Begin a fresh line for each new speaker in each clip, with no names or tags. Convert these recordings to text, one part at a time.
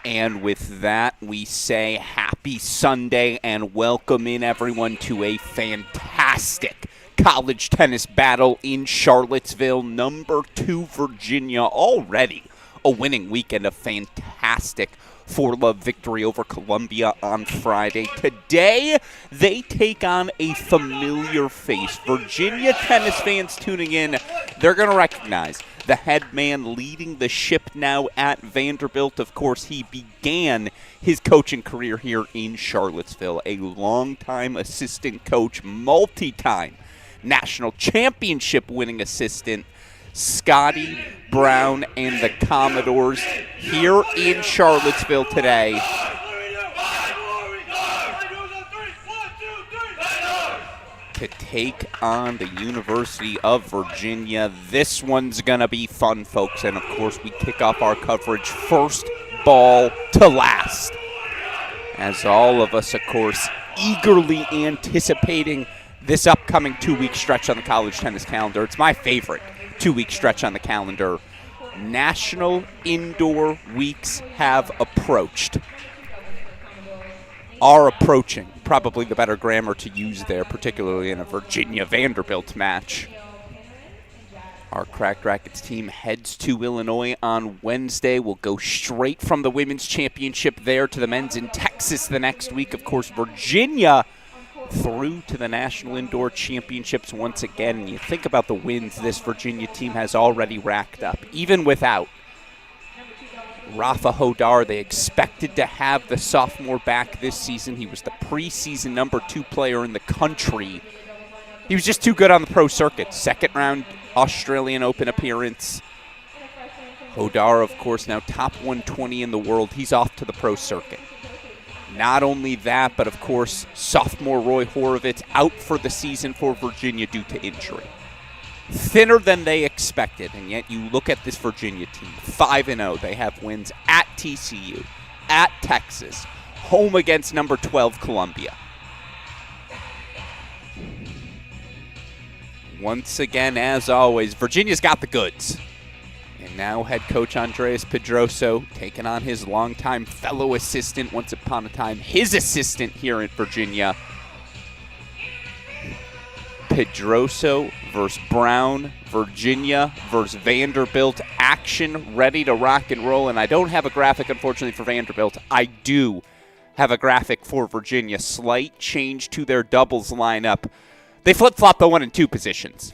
And with that, we say happy Sunday and welcome in everyone to a fantastic college tennis battle in Charlottesville. Number 2 Virginia already a winning weekend, a fantastic 4-love victory over Columbia on Friday. Today, they take on a familiar face. Virginia tennis fans tuning in, they're going to recognize the head man leading the ship now at Vanderbilt. Of course, he began his coaching career here in Charlottesville. A longtime assistant coach, multi-time national championship winning assistant, Scotty Brown and the Commodores here in Charlottesville today. To take on the University of Virginia. This one's going to be fun, folks. And, of course, we kick off our coverage first ball to last. As all of us, of course, eagerly anticipating this upcoming 2-week stretch on the college tennis calendar. It's my favorite 2-week stretch on the calendar. National Indoor Weeks have approached. Are approaching. Probably the better grammar to use there, particularly in a Virginia-Vanderbilt match. Our Cracked Racquets team heads to Illinois on Wednesday. We'll go straight from the women's championship there to the men's in Texas the next week. Of course, Virginia through to the National Indoor Championships once again. And you think about the wins this Virginia team has already racked up. Even without Rafa Hodar, they expected to have the sophomore back this season. He was the preseason number 2 player in the country. He was just too good on the pro circuit. Second round Australian Open appearance. Hodar, of course, now top 120 in the world. He's off to the pro circuit. Not only that, but of course, sophomore Roy Horovitz out for the season for Virginia due to injury. Thinner than they expected, and yet you look at this Virginia team, 5-0. They have wins at TCU, at Texas, home against number 12 Columbia. Once again, as always, Virginia's got the goods. And now head coach Andreas Pedroso taking on his longtime fellow assistant, once upon a time his assistant here at Virginia. Pedroso versus Brown, Virginia versus Vanderbilt. Action ready to rock and roll. And I don't have a graphic, unfortunately, for Vanderbilt. I do have a graphic for Virginia. Slight change to their doubles lineup. They flip-flop the 1 and 2 positions.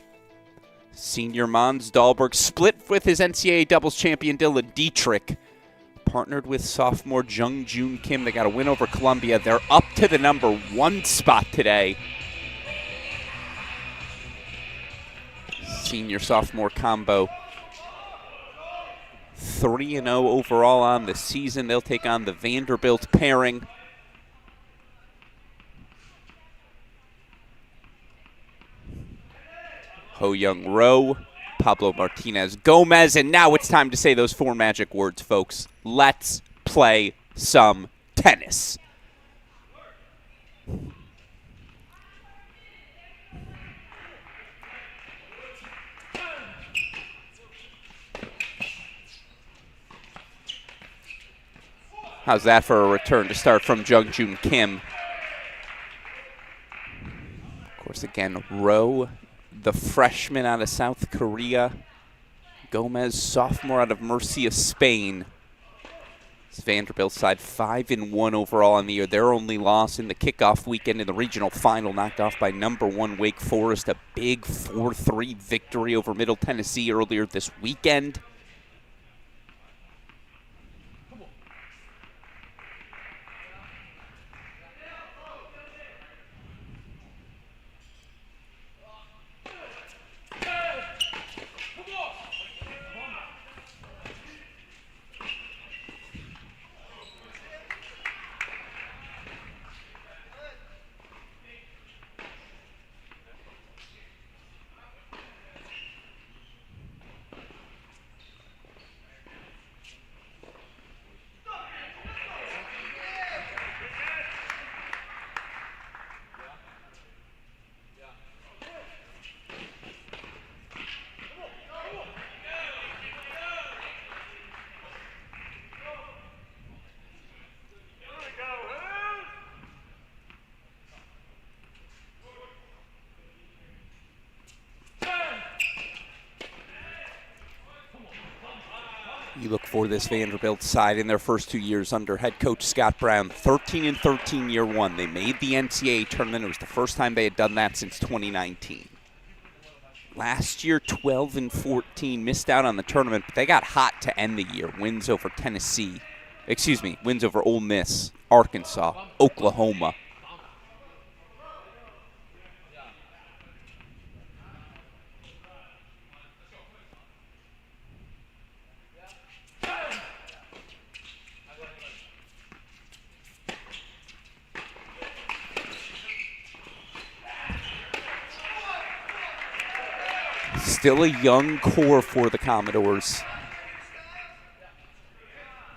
Senior Mons Dahlberg split with his NCAA doubles champion Dylan Dietrich. Partnered with sophomore Jung Joon Kim. They got a win over Columbia. They're up to the number 1 spot today. Senior-sophomore combo. 3-0 overall on the season. They'll take on the Vanderbilt pairing. Ho Young Rowe, Pablo Martinez Gomez, and now it's time to say those 4 magic words, folks. Let's play some tennis. How's that for a return to start from Jung Joon Kim? Of course, again, Rowe, the freshman out of South Korea. Gomez, sophomore out of Murcia, Spain. It's Vanderbilt side 5-1 overall on the year. Their only loss in the kickoff weekend in the regional final, knocked off by number 1 Wake Forest. A big 4-3 victory over Middle Tennessee earlier this weekend. You look for this Vanderbilt side in their first 2 years under head coach Scott Brown. 13-13 year one. They made the NCAA tournament. It was the first time they had done that since 2019. Last year, 12-14. Missed out on the tournament, but they got hot to end the year. Wins over wins over Ole Miss, Arkansas, Oklahoma. Still a young core for the Commodores.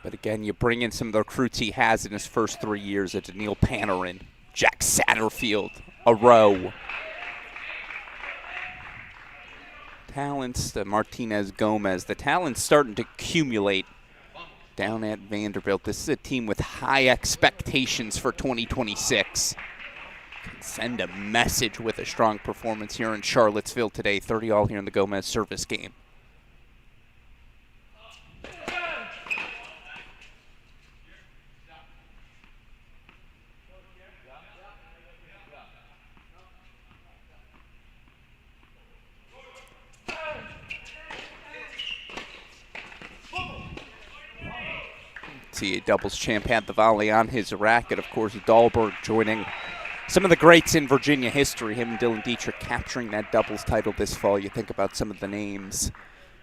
But again, you bring in some of the recruits he has in his first 3 years. It's Neil Panarin, Jack Satterfield, a row. Talents, the Martinez Gomez. The talent's starting to accumulate down at Vanderbilt. This is a team with high expectations for 2026. Can send a message with a strong performance here in Charlottesville today. 30-all here in the Gomez service game. NCAA doubles champ had the volley on his racket. Of course, Dahlberg joining some of the greats in Virginia history. Him and Dylan Dietrich capturing that doubles title this fall. You think about some of the names.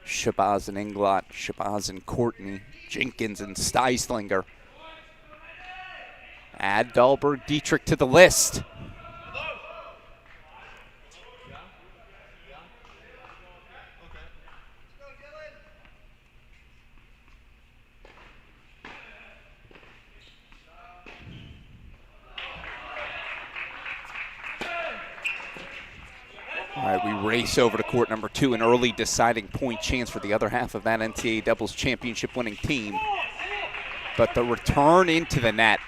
Shabazz and Inglot, Shabazz and Courtney, Jenkins and Steislinger. Add Dahlberg, Dietrich to the list. All right, we race over to court number 2, an early deciding point chance for the other half of that NCAA doubles championship winning team. But the return into the net.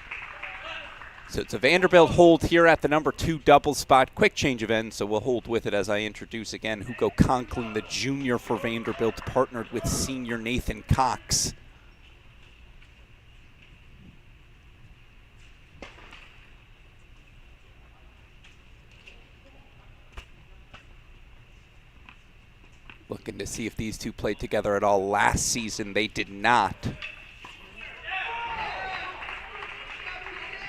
So it's a Vanderbilt hold here at the number 2 double spot. Quick change of ends, so we'll hold with it as I introduce again Hugo Conklin, the junior for Vanderbilt, partnered with senior Nathan Cox. Looking to see if these two played together at all last season. They did not.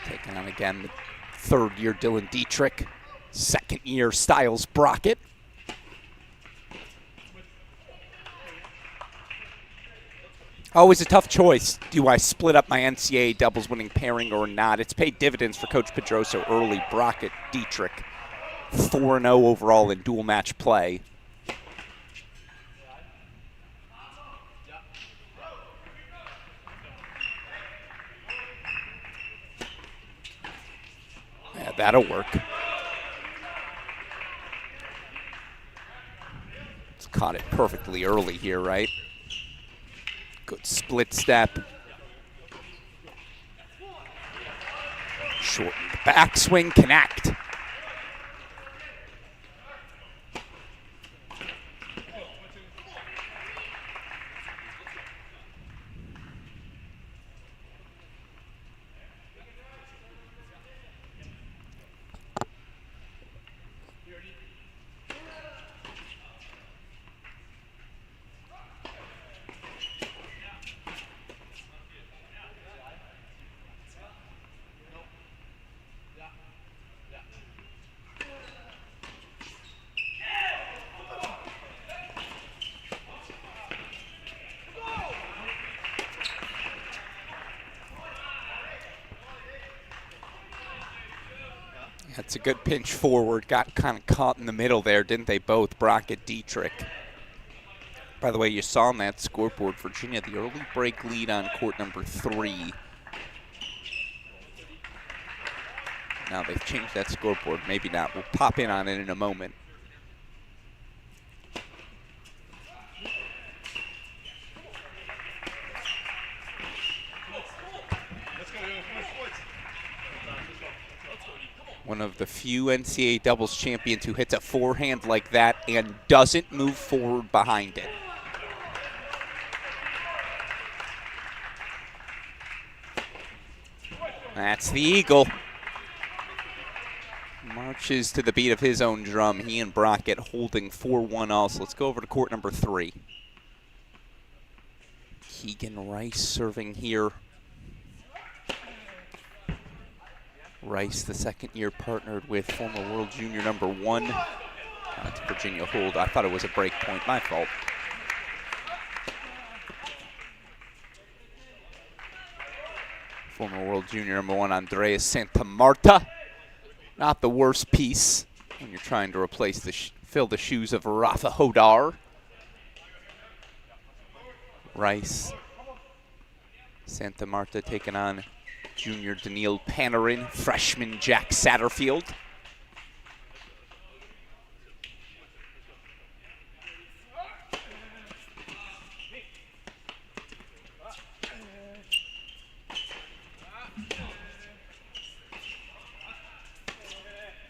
Taking on again the third-year Dylan Dietrich, second-year Styles Brockett. Always a tough choice. Do I split up my NCAA doubles winning pairing or not? It's paid dividends for Coach Pedroso early. Brockett, Dietrich, 4-0 overall in dual match play. Yeah, that'll work. It's caught it perfectly early here, right? Good split step. Short backswing, connect. That's a good pinch forward. Got kind of caught in the middle there, didn't they both? Brockett, Dietrich. By the way, you saw on that scoreboard, Virginia, the early break lead on court number 3. Now they've changed that scoreboard. Maybe not. We'll pop in on it in a moment. One of the few NCAA doubles champions who hits a forehand like that and doesn't move forward behind it. That's the Eagle. Marches to the beat of his own drum. He and Brockett holding 4-1 also. Let's go over to court number 3. Keegan Rice serving here. Rice, the second year, partnered with former world junior number 1. That's Virginia hold. I thought it was a break point. My fault. Former world junior number 1, Andreas Santamarta. Not the worst piece when you're trying to replace fill the shoes of Rafa Hodar. Rice. Santamarta taking on junior Daniil Panarin, freshman Jack Satterfield.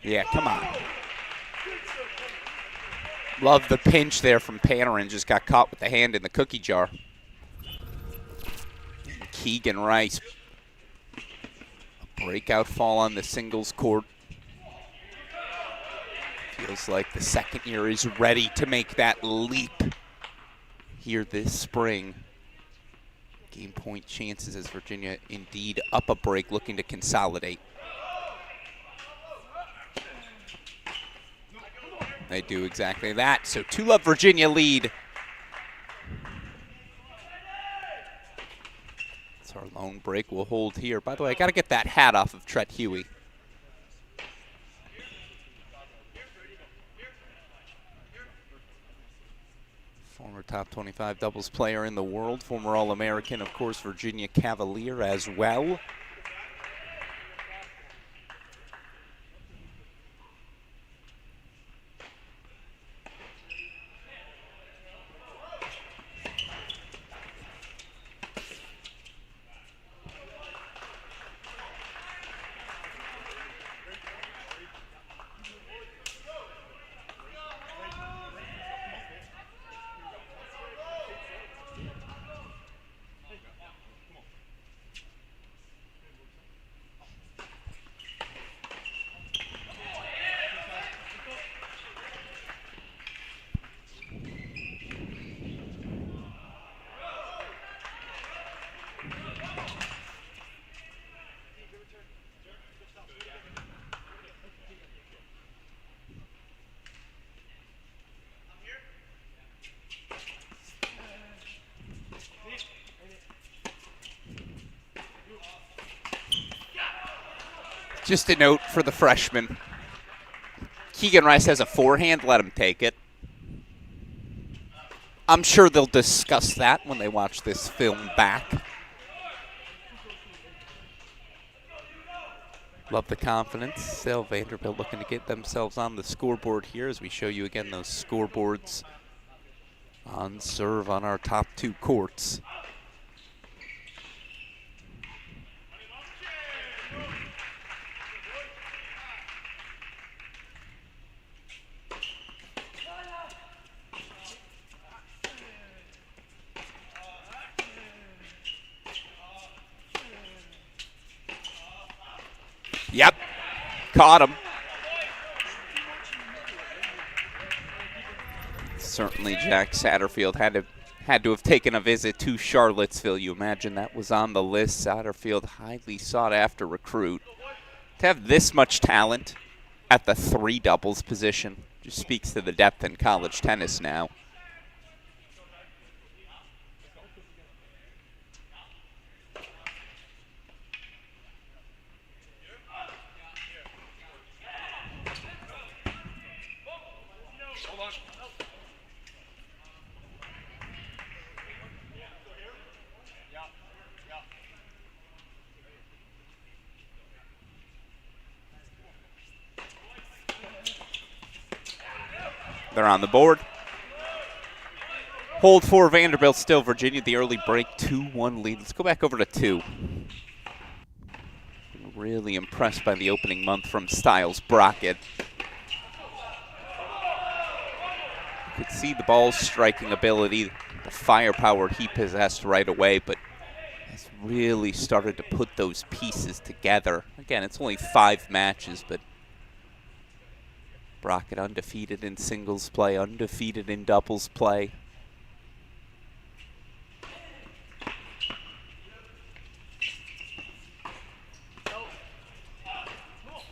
Yeah, come on. Love the pinch there from Panarin. Just got caught with the hand in the cookie jar. Keegan Rice. A breakout fall on the singles court. Feels like the second year is ready to make that leap here this spring. Game point chances as Virginia indeed up a break, looking to consolidate. They do exactly that. So 2-love Virginia lead. It's our lone break we'll hold here. By the way, I got to get that hat off of Tret Huey. Former top 25 doubles player in the world. Former All-American, of course, Virginia Cavalier as well. Just a note for the freshman. Keegan Rice has a forehand, let him take it. I'm sure they'll discuss that when they watch this film back. Love the confidence. Still Vanderbilt looking to get themselves on the scoreboard here as we show you again those scoreboards on serve on our top 2 courts. Yep, caught him. Certainly Jack Satterfield had to have taken a visit to Charlottesville. You imagine that was on the list. Satterfield, highly sought after recruit. To have this much talent at the 3 doubles position just speaks to the depth in college tennis now. They're on the board. Hold for Vanderbilt still. Virginia, the early break, 2-1 lead. Let's go back over to 2. Really impressed by the opening month from Styles Brockett. You could see the ball's striking ability, the firepower he possessed right away, but has really started to put those pieces together. Again, it's only 5 matches, but Brockett undefeated in singles play, undefeated in doubles play.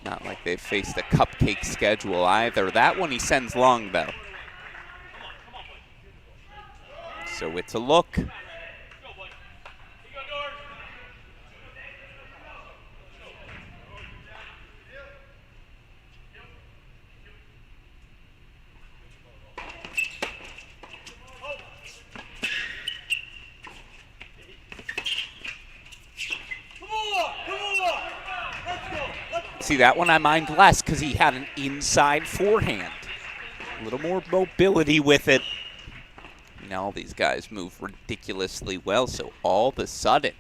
Not like they've faced a cupcake schedule either. That one he sends long, though. So it's a look. See, that one I mind less because he had an inside forehand. A little more mobility with it. Now all these guys move ridiculously well, so all of a sudden,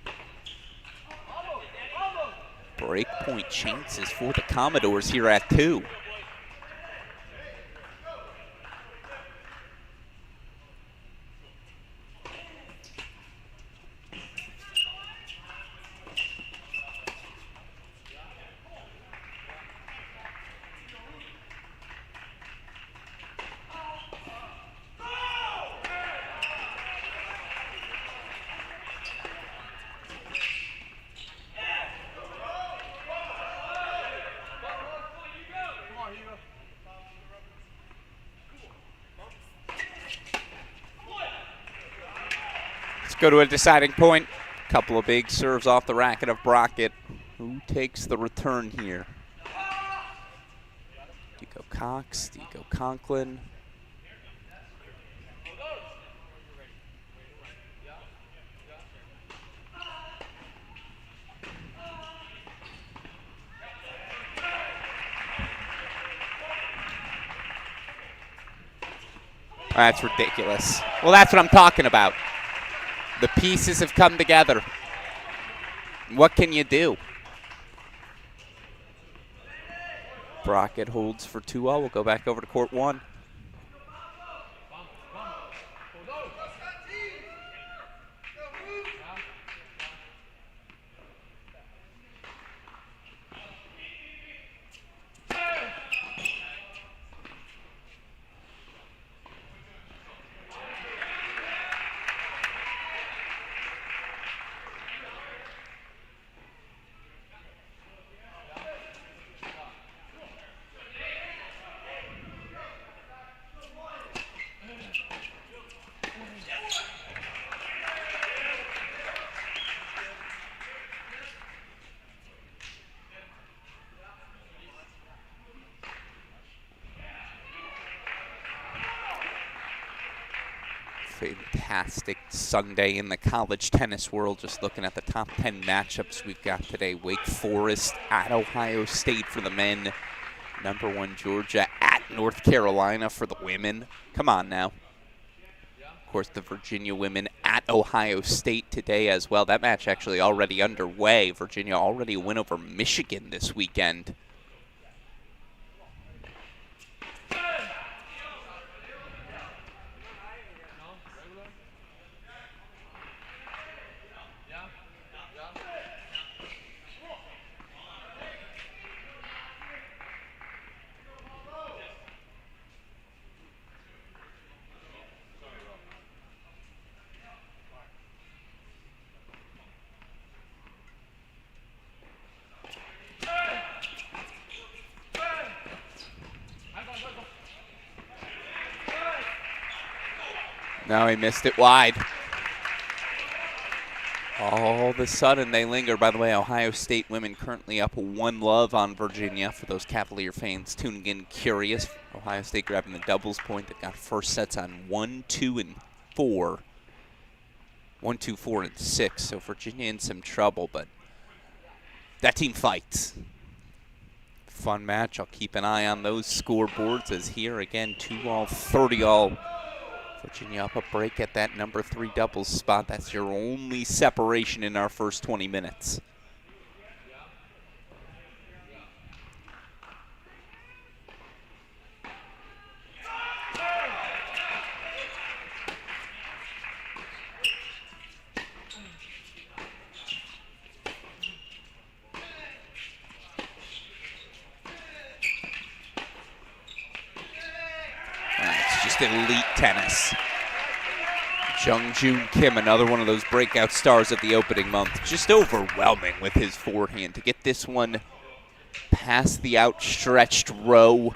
breakpoint chances for the Commodores here at 2. Go to a deciding point. Couple of big serves off the racket of Brockett. Who takes the return here? Do you go Cox? Do you go Conklin? That's ridiculous. Well, that's what I'm talking about. The pieces have come together. What can you do? Brockett holds for 2-0. We'll go back over to court 1. Fantastic Sunday in the college tennis world. Just looking at the top 10 matchups we've got today. Wake Forest at Ohio State for the men. Number 1 Georgia at North Carolina for the women. Come on now. Of course, the Virginia women at Ohio State today as well. That match actually already underway. Virginia already win over Michigan this weekend. No, he missed it wide. All of a sudden, they linger. By the way, Ohio State women currently up 1-0 on Virginia. For those Cavalier fans tuning in curious, Ohio State grabbing the doubles point. They've got first sets on 1, 2, and 4. 1, 2, 4, and 6. So Virginia in some trouble, but that team fights. Fun match. I'll keep an eye on those scoreboards as here again, 2-all, 30-all. Virginia up a break at that number 3 doubles spot. That's your only separation in our first 20 minutes. just elite tennis. Jung-Joon Kim, another one of those breakout stars of the opening month. Just overwhelming with his forehand to get this one past the outstretched row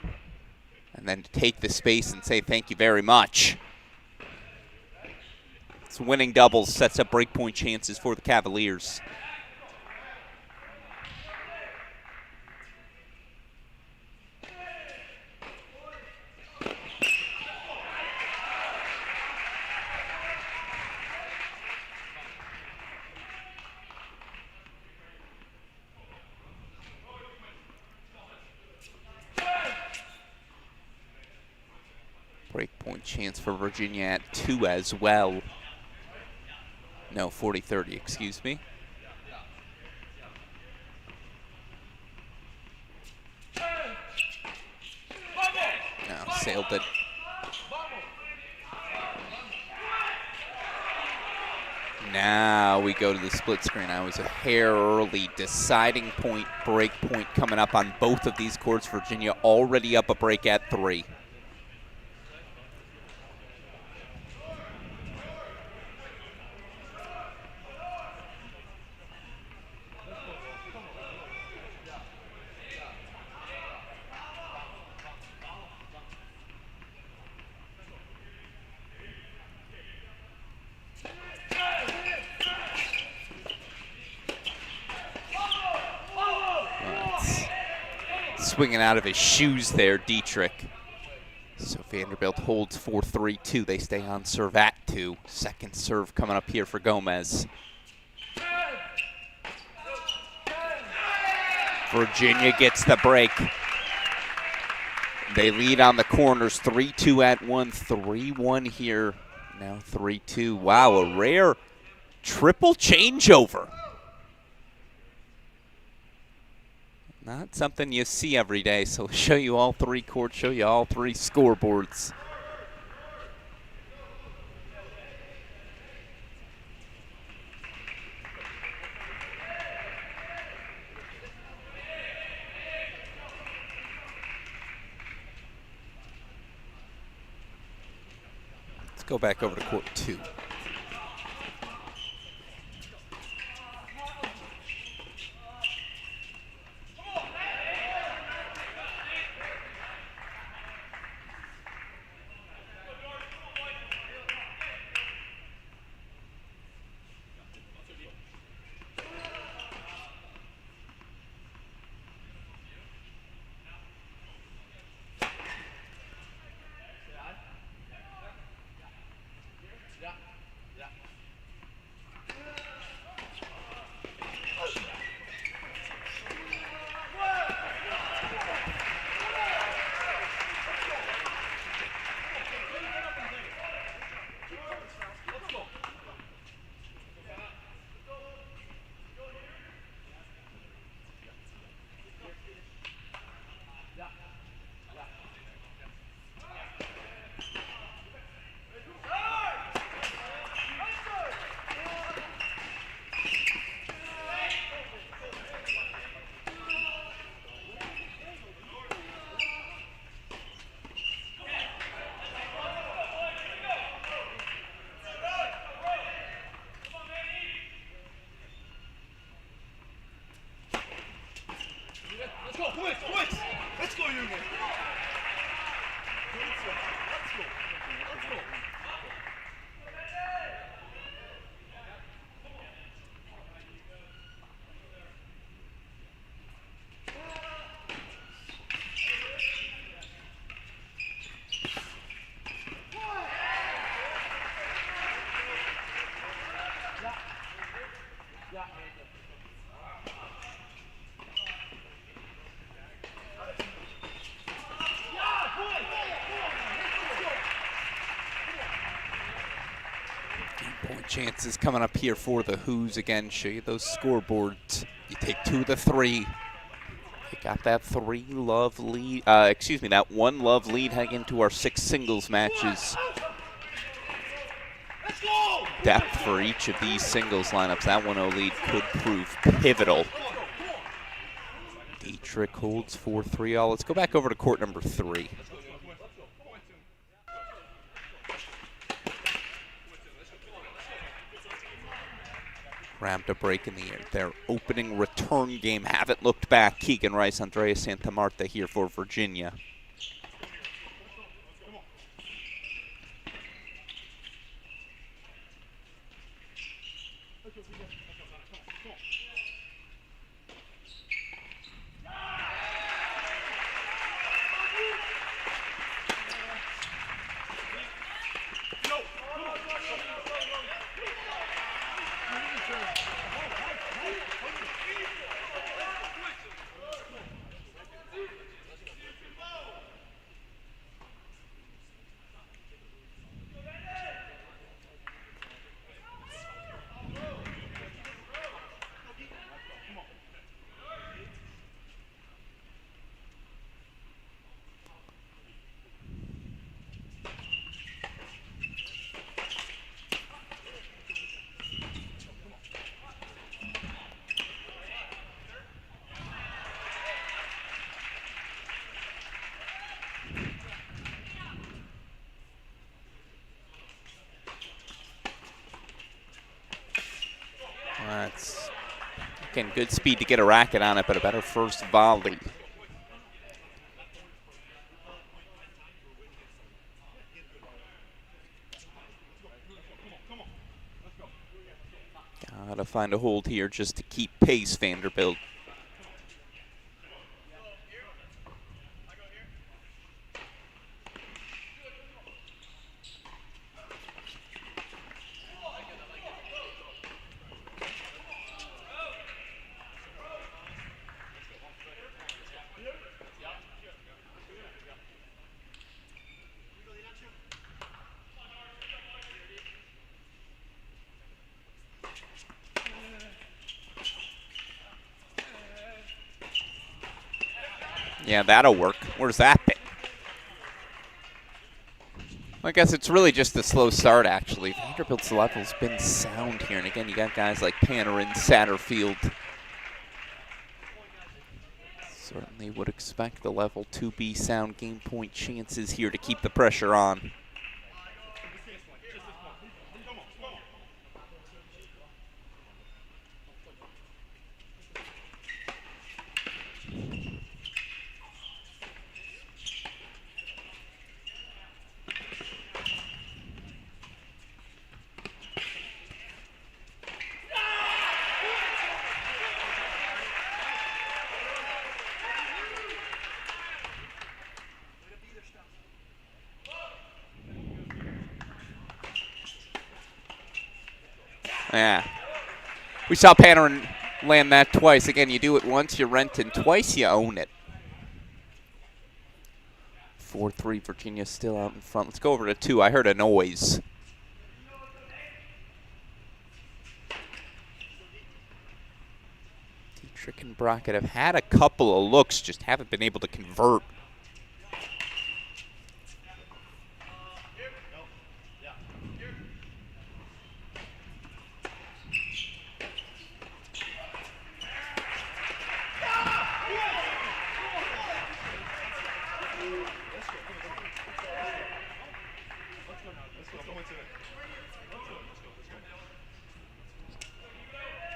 and then to take the space and say thank you very much. This winning doubles sets up breakpoint chances for the Cavaliers. Breakpoint chance for Virginia at 2 as well. No, 40-30, excuse me. No, sailed it. Now we go to the split screen. I was a hair early. Deciding point, break point coming up on both of these courts. Virginia already up a break at 3. Swinging out of his shoes there, Dietrich. So Vanderbilt holds 4-3-2. They stay on serve at 2. Second serve coming up here for Gomez. Virginia gets the break. They lead on the corners, 3-2 at 1, 3-1 here. Now 3-2. Wow, a rare triple changeover. Not something you see every day, so show you all 3 courts, show you all 3 scoreboards. Let's go back over to court 2. Point chances coming up here for the Who's again. Show you those scoreboards. You take 2 of the 3. You got that 3-love lead. That 1-love lead heading into our 6 singles matches. Depth for each of these singles lineups. That 1-0 lead could prove pivotal. Dietrich holds 4-3 all. Let's go back over to court number 3. grabbed a break in their opening return game. Haven't looked back. Keegan Rice, Andrea Santamarta here for Virginia. That's, again, good speed to get a racket on it, but a better first volley. Gotta find a hold here just to keep pace, Vanderbilt. Yeah, that'll work. Where's that been? I guess it's really just a slow start, actually. Vanderbilt's level's been sound here. And again, you got guys like Panarin, Satterfield. Certainly would expect the level to be sound. Game point chances here to keep the pressure on. Yeah. We saw Panarin land that twice. Again, you do it once, you rent, and twice you own it. 4-3, Virginia still out in front. Let's go over to 2. I heard a noise. Dietrich and Brockett have had a couple of looks, just haven't been able to convert.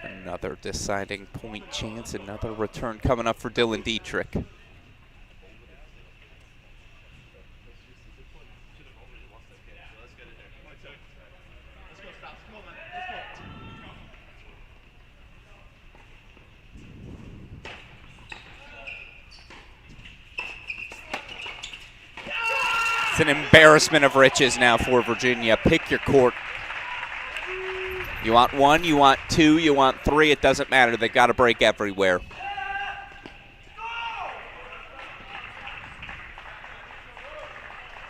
Another deciding point chance, another return coming up for Dylan Dietrich. It's an embarrassment of riches now for Virginia. Pick your court. You want 1, you want 2, you want 3, it doesn't matter. They got to break everywhere.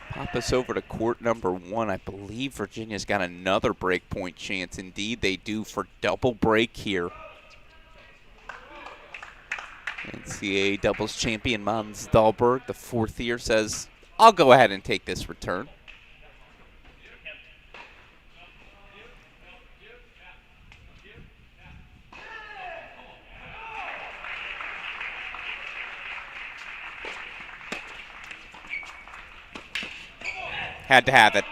Pop us over to court number 1. I believe Virginia's got another break point chance. Indeed, they do for double break here. NCAA doubles champion Mons Dahlberg, the 4th year, says, I'll go ahead and take this return. Had to have it.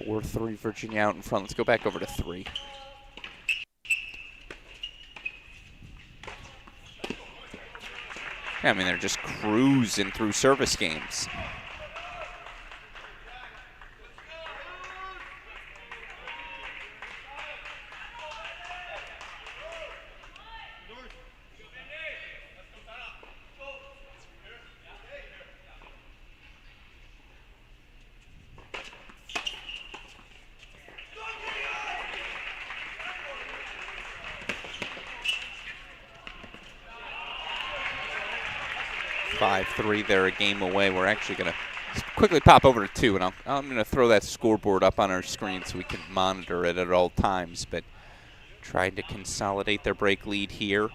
4-3 Virginia out in front. Let's go back over to 3. Yeah, I mean, they're just cruising through service games. They're a game away. We're actually going to quickly pop over to 2, and I'm going to throw that scoreboard up on our screen so we can monitor it at all times. But trying to consolidate their break lead here.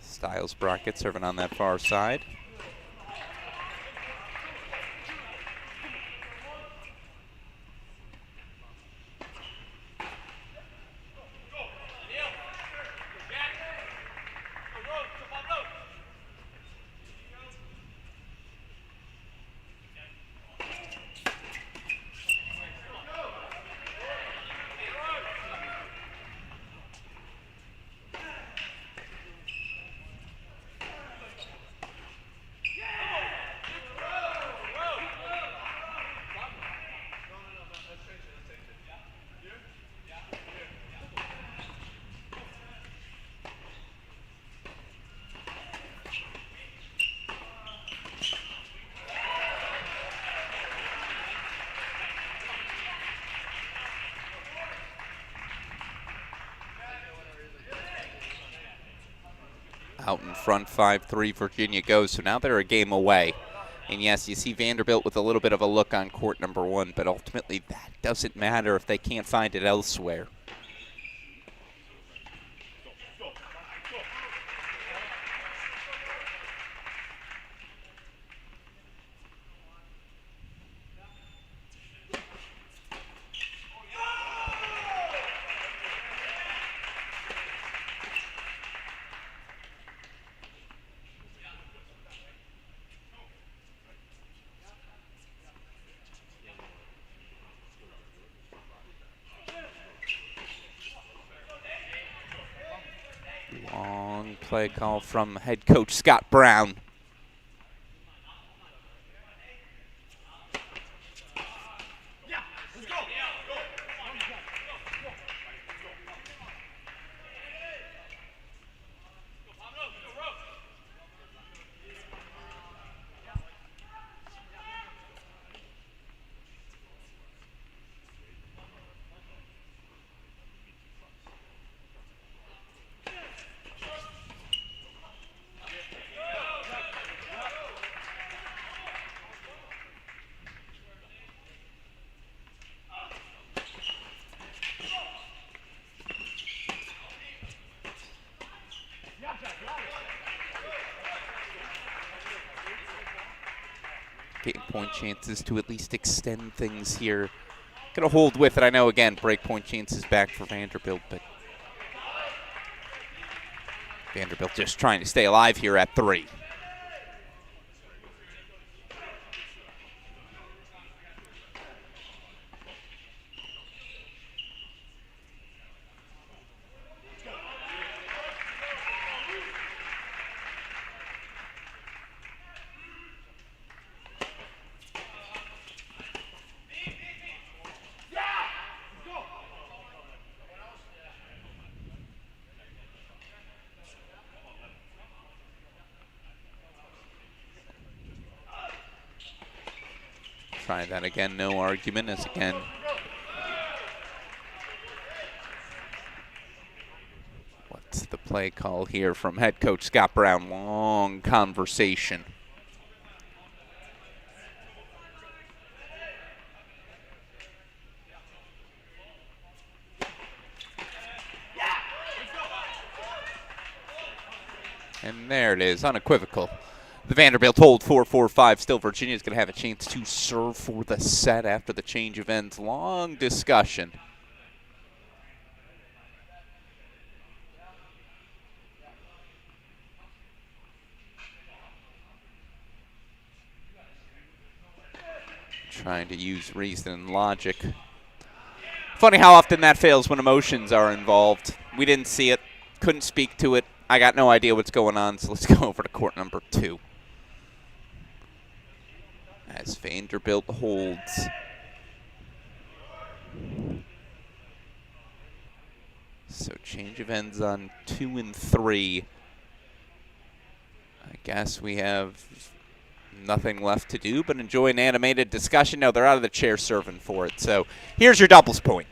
Styles Brockett serving on that far side. Out in front, 5-3 Virginia goes. So now they're a game away. And yes, you see Vanderbilt with a little bit of a look on court number 1, but ultimately that doesn't matter if they can't find it elsewhere. Long play call from head coach Scott Brown. Getting point chances to at least extend things here. Gonna hold with it. I know, again, break point chances back for Vanderbilt, but Vanderbilt just trying to stay alive here at 3. Try that again, no argument, as again. What's the play call here from head coach Scott Brown? Long conversation. And there it is, unequivocal. The Vanderbilt hold 4-4-5. Still, Virginia's going to have a chance to serve for the set after the change of ends. Long discussion. trying to use reason and logic. Funny how often that fails when emotions are involved. We didn't see it, couldn't speak to it. I got no idea what's going on, so let's go over to court number 2. As Vanderbilt holds. So change of ends on 2 and 3. I guess we have nothing left to do but enjoy an animated discussion. No, they're out of the chair serving for it. So here's your doubles point.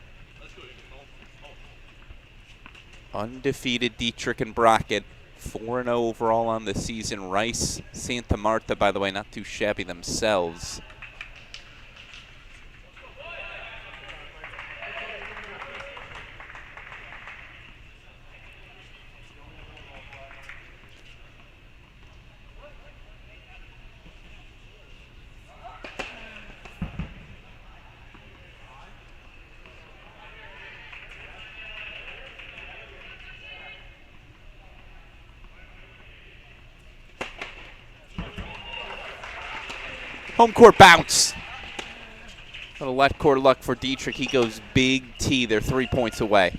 Undefeated Dietrich and Brackett, 4-0 overall on the season. Rice, Santa Marta, by the way, not too shabby themselves. Home court bounce. Little left court luck for Dietrich. He goes big T. They're 3 points away.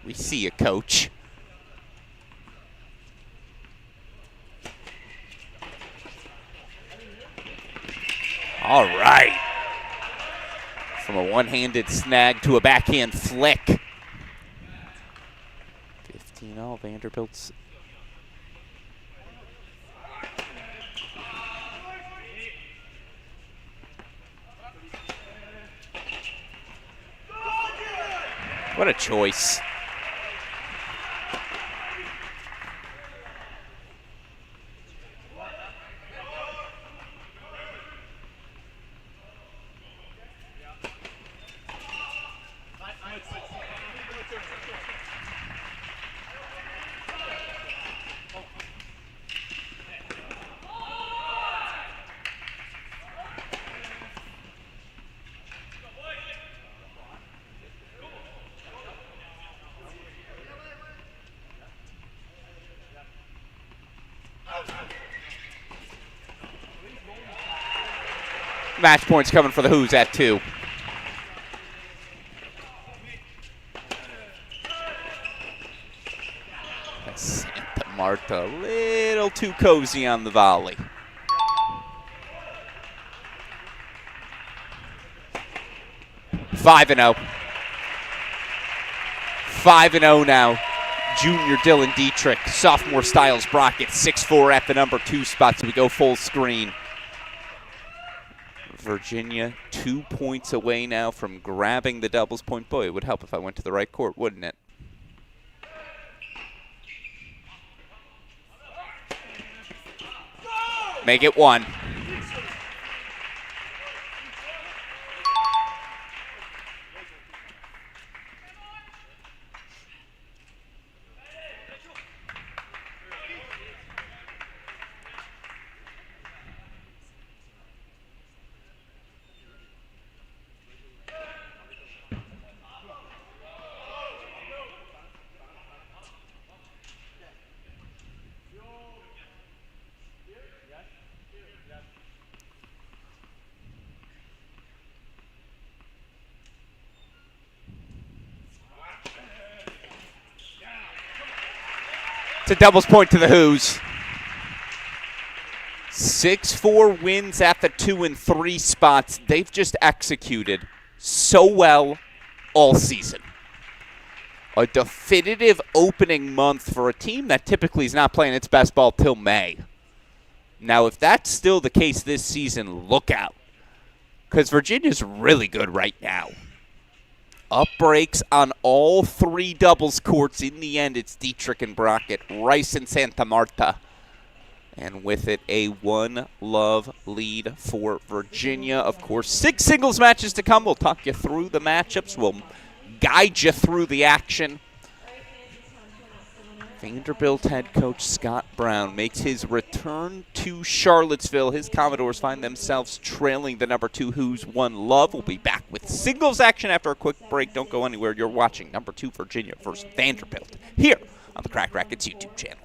We see you, coach. All right. From a one-handed snag to a backhand flick. 15-0 Vanderbilt's. What a choice. Match points coming for the Who's at 2. Santa Marta a little too cozy on the volley. Five and 0. 5-0 now. Junior Dylan Dietrich, sophomore Styles Brockett, 6'4" at the number 2 spot, so we go full screen. Virginia 2 points away now from grabbing the doubles point. Boy, it would help if I went to the right court, wouldn't it? Make it 1. It's a doubles point to the Who's. 6-4 wins at the 2 and 3 spots. They've just executed so well all season. A definitive opening month for a team that typically is not playing its best ball till May. Now, if that's still the case this season, look out. Because Virginia's really good right now. Up breaks on all 3 doubles courts. In the end, it's Dietrich and Brackett, Rice and Santa Marta. And with it, a 1-love lead for Virginia. Of course, 6 singles matches to come. We'll talk you through the matchups. We'll guide you through the action. Vanderbilt head coach Scott Brown makes his return to Charlottesville. His Commodores find themselves trailing the number 2 Who's One Love. We'll be back with singles action after a quick break. Don't go anywhere. You're watching number 2 Virginia versus Vanderbilt here on the Cracked Racquets YouTube channel.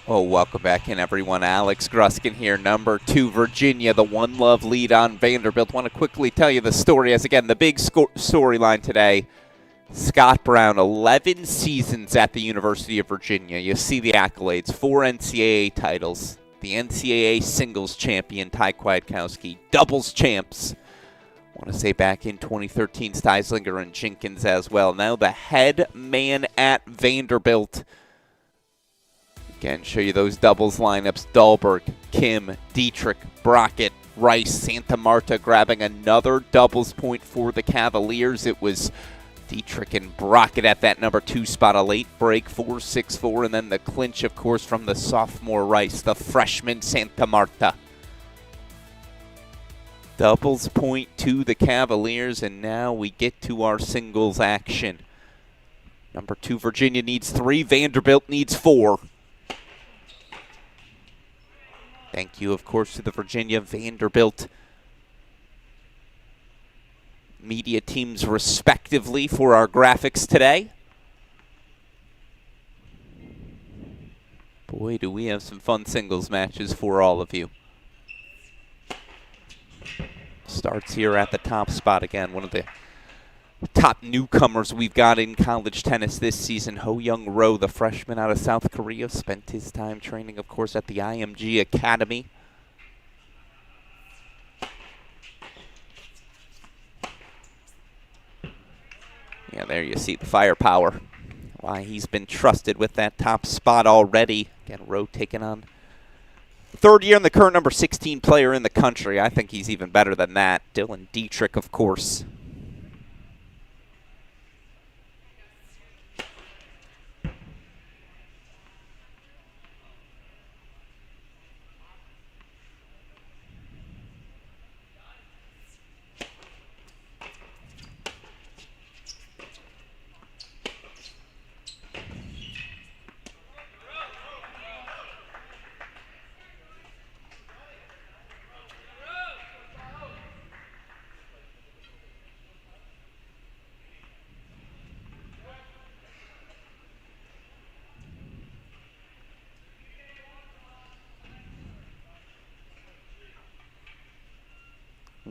Oh, welcome back in, everyone. Alex Gruskin here, number 2 Virginia, the 1-love lead on Vanderbilt. Want to quickly tell you the story, as again, the big storyline today. Scott Brown, 11 seasons at the University of Virginia. You see the accolades, 4 NCAA titles, the NCAA singles champion, Ty Kwiatkowski, doubles champs, want to say back in 2013, Steislinger and Jenkins as well. Now the head man at Vanderbilt. Again, show you those doubles lineups. Dahlberg, Kim, Dietrich, Brockett, Rice, Santa Marta grabbing another doubles point for the Cavaliers. It was Dietrich and Brockett at that number 2 spot. A late break, 4-6-4, and then the clinch, of course, from the sophomore Rice, the freshman Santa Marta. Doubles point to the Cavaliers, and now we get to our singles action. Number 2, Virginia needs 3. Vanderbilt needs 4. Thank you, of course, to the Virginia Vanderbilt media teams respectively for our graphics today. Boy, do we have some fun singles matches for all of you. Starts here at the top spot again. One of the top newcomers we've got in college tennis this season, Ho Young Roh, the freshman out of South Korea, spent his time training, of course, at the IMG Academy. Yeah, there you see the firepower. Why he's been trusted with that top spot already. Again, Roh taking on third year in the current number 16 player in the country. I think he's even better than that. Dylan Dietrich, of course.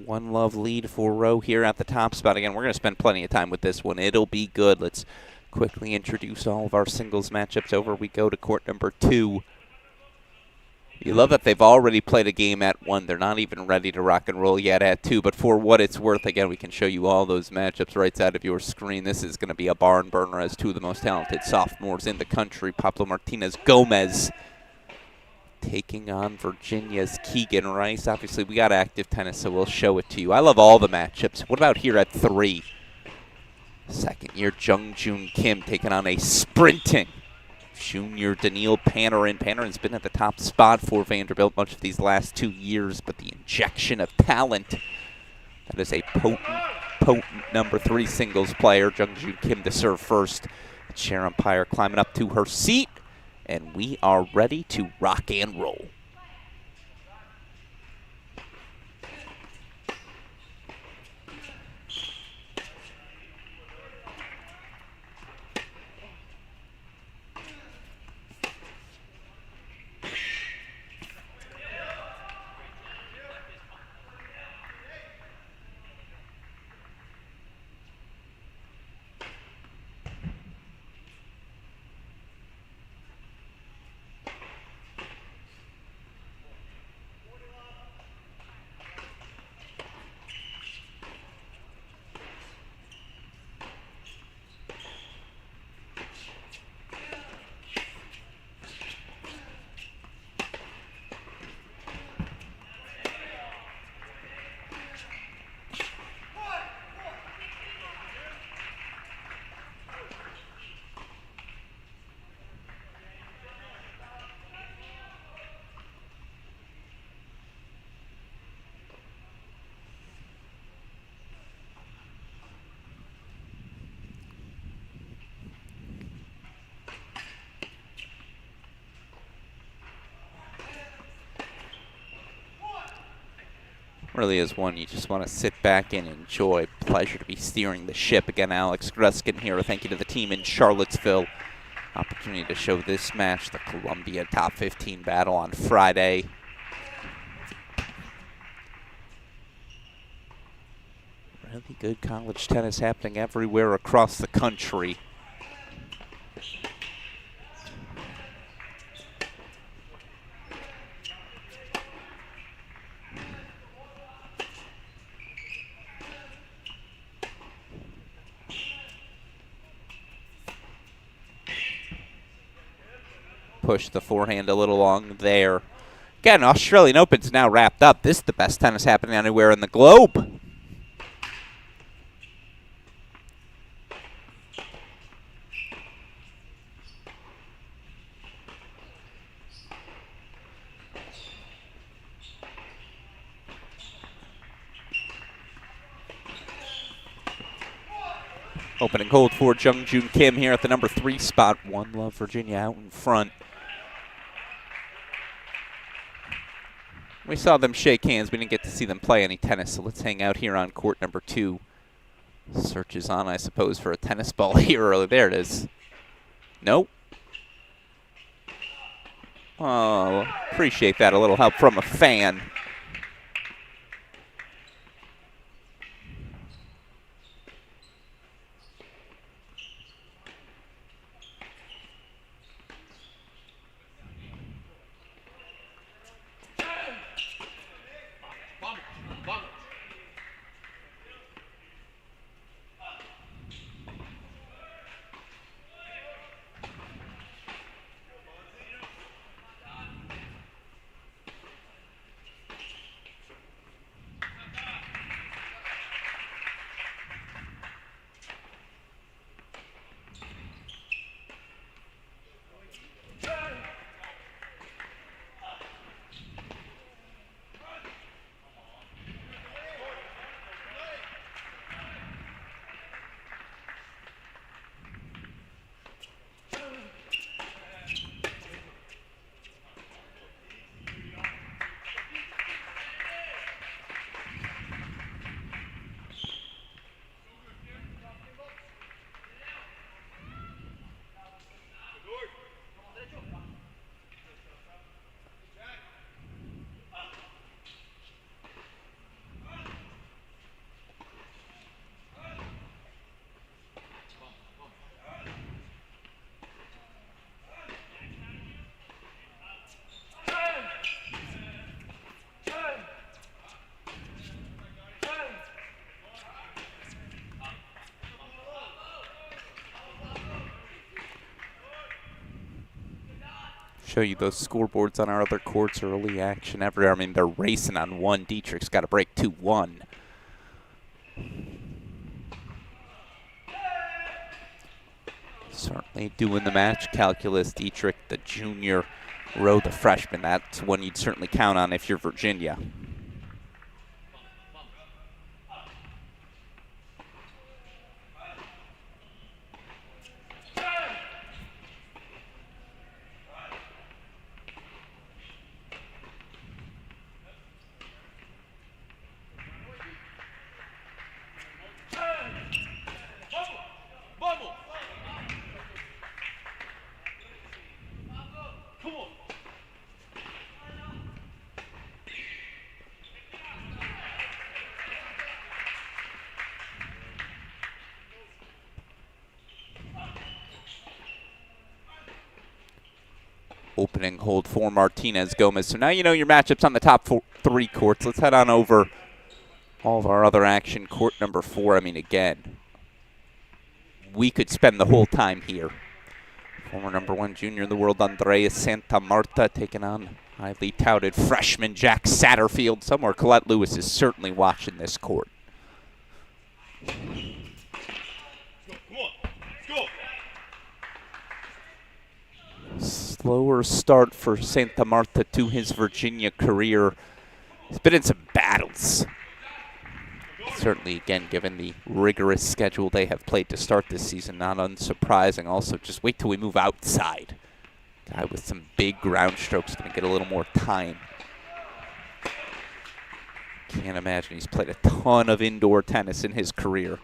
One love lead for Roh here at the top spot. Again, we're going to spend plenty of time with this one. It'll be good. Let's quickly introduce all of our singles matchups. Over we go to court number 2. You love that they've already played a game at 1. They're not even ready to rock and roll yet at 2. But for what it's worth, again, we can show you all those matchups right side of your screen. This is going to be a barn burner as 2 of the most talented sophomores in the country. Pablo Martinez Gomez taking on Virginia's Keegan Rice. Obviously, we got active tennis, so we'll show it to you. I love all the matchups. What about here at 3? Second-year Jung-Joon Kim taking on a sprinting junior Daniil Panarin. Panarin's been at the top spot for Vanderbilt much of these last 2 years, but the injection of talent, that is a potent number 3 singles player. Jung-Joon Kim to serve first. Chair umpire climbing up to her seat. And we are ready to rock and roll. Really is one you just want to sit back and enjoy. Pleasure to be steering the ship. Again, Alex Gruskin here. Thank you to the team in Charlottesville. Opportunity to show this match, the Columbia Top 15 battle on Friday. Really good college tennis happening everywhere across the country. push the forehand a little long there. Again, Australian Open's now wrapped up. This is the best tennis happening anywhere in the globe. Opening hold for Jung-Joon Kim here at the number 3 spot. One love Virginia out in front. We saw them shake hands. We didn't get to see them play any tennis, so let's hang out here on court number 2. Searches on, I suppose, for a tennis ball here early. There it is. Nope. Oh, appreciate that. A little help from a fan. Show you those scoreboards on our other courts. Early action everywhere. I mean, they're racing on one. Dietrich's got to break 2-1. Certainly doing the match calculus. Dietrich, the junior, Rowe, the freshman. That's one you'd certainly count on if you're Virginia. Opening hold for Martinez Gomez. So now you know your matchups on the top 3 courts. Let's head on over all of our other action. Court number 4. I mean, again, we could spend the whole time here. Former number 1 junior in the world, Andreas Santa Marta, taking on highly touted freshman Jack Satterfield. Somewhere Colette Lewis is certainly watching this court. Slower start for Santa Marta to his Virginia career. He's been in some battles. Certainly, again, given the rigorous schedule they have played to start this season, not unsurprising. Also, just wait till we move outside. Guy with some big ground strokes going to get a little more time. Can't imagine he's played a ton of indoor tennis in his career.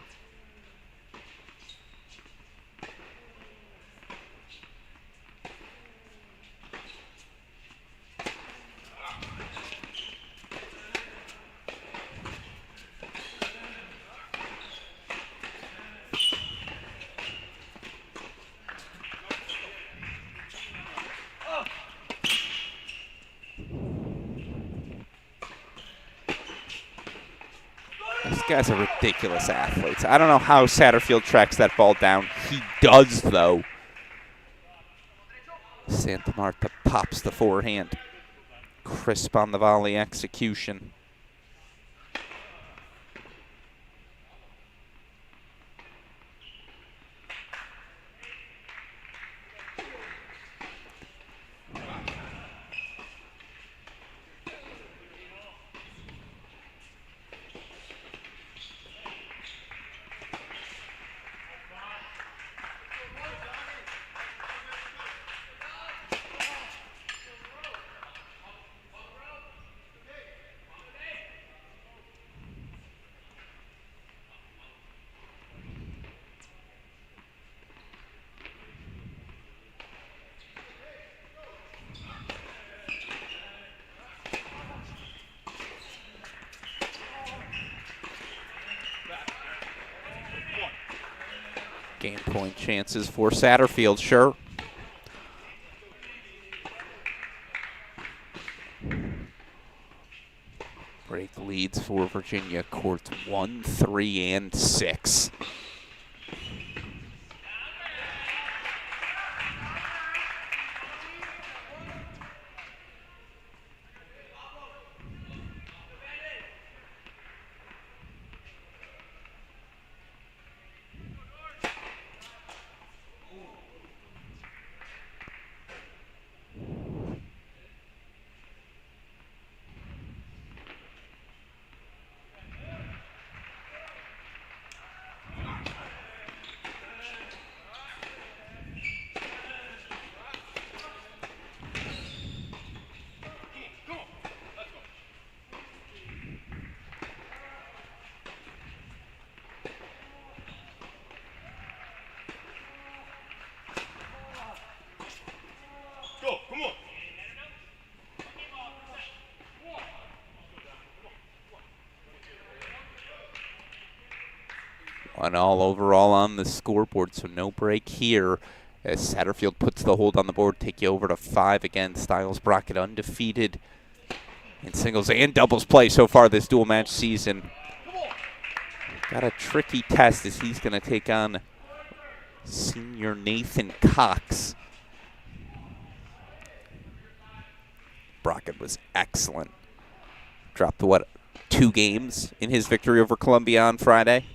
These guys are ridiculous athletes. I don't know how Satterfield tracks that ball down. He does, though. Santa Marta pops the forehand. Crisp on the volley execution. Game point chances for Satterfield, sure. Break leads for Virginia, courts 1, 3, and 6. One all overall on the scoreboard, so no break here as Satterfield puts the hold on the board, take you over to 5 again. Styles Brockett undefeated in singles and doubles play so far this dual match season. Got a tricky test as he's going to take on senior Nathan Cox. Brockett was excellent. Dropped, 2 games in his victory over Columbia on Friday.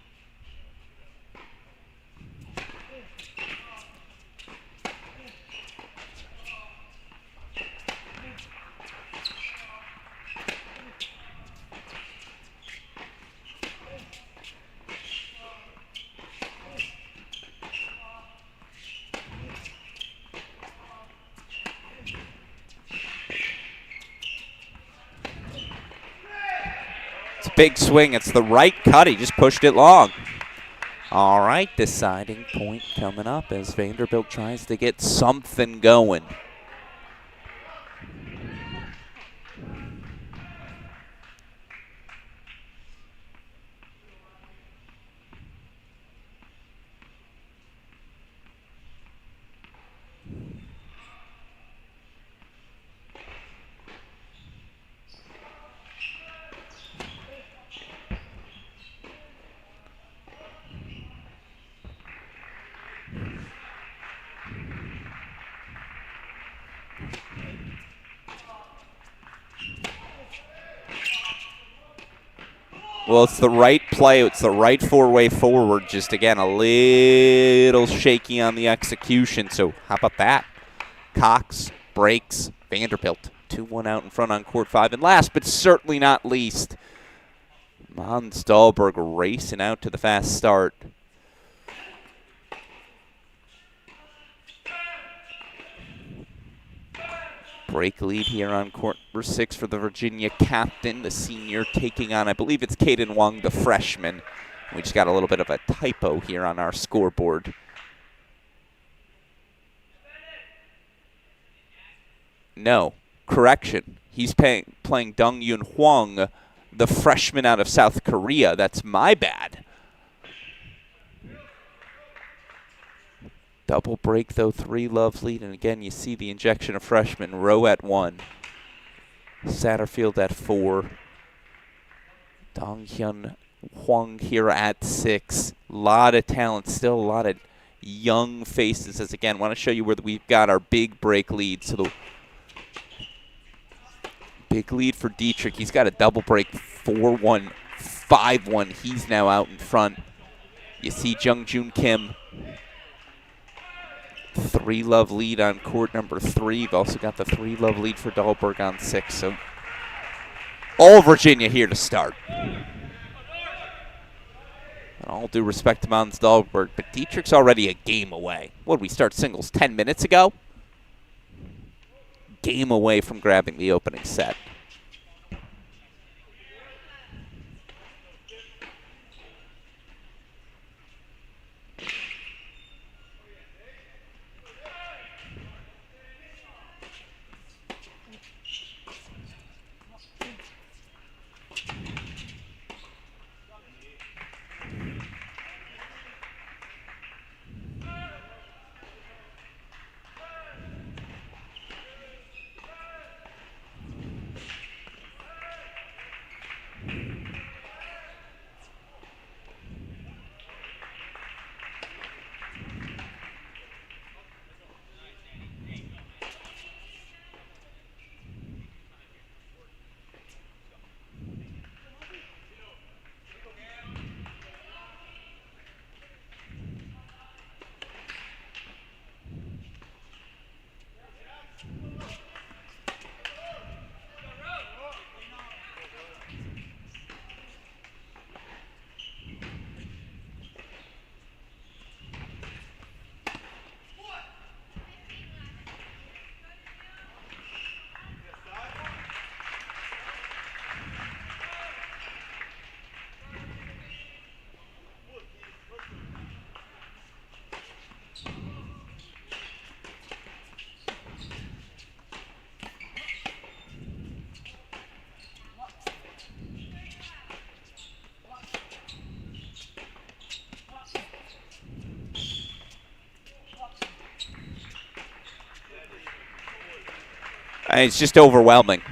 Big swing. It's the right cut. He just pushed it long. All right, deciding point coming up as Vanderbilt tries to get something going. Well, it's the right play. It's the right four-way forward. Just, again, a little shaky on the execution. So how about that? Cox breaks Vanderbilt. 2-1 out in front on court 5. And last but certainly not least, Mons Dahlberg racing out to the fast start. Break lead here on court number 6 for the Virginia captain, the senior, taking on, I believe it's Caden Wong, the freshman. We just got a little bit of a typo here on our scoreboard. No, correction. He's playing Dong-Yun Hwang, the freshman out of South Korea. That's my bad. Double break, though, 3-love lead. And again, you see the injection of freshmen. Rowe at 1. Satterfield at 4. Dong-Hyun Hwang here at 6. A lot of talent, still a lot of young faces. As again, want to show you where we've got our big break lead. So the big lead for Dietrich. He's got a double break 4-1, 5-1. He's now out in front. You see Jung-Joon Kim. 3-love lead on court number 3. You've also got the 3-love lead for Dahlberg on 6. So all Virginia here to start. And all due respect to Mons Dahlberg, but Dietrich's already a game away. What did we start singles 10 minutes ago? Game away from grabbing the opening set. It's just overwhelming.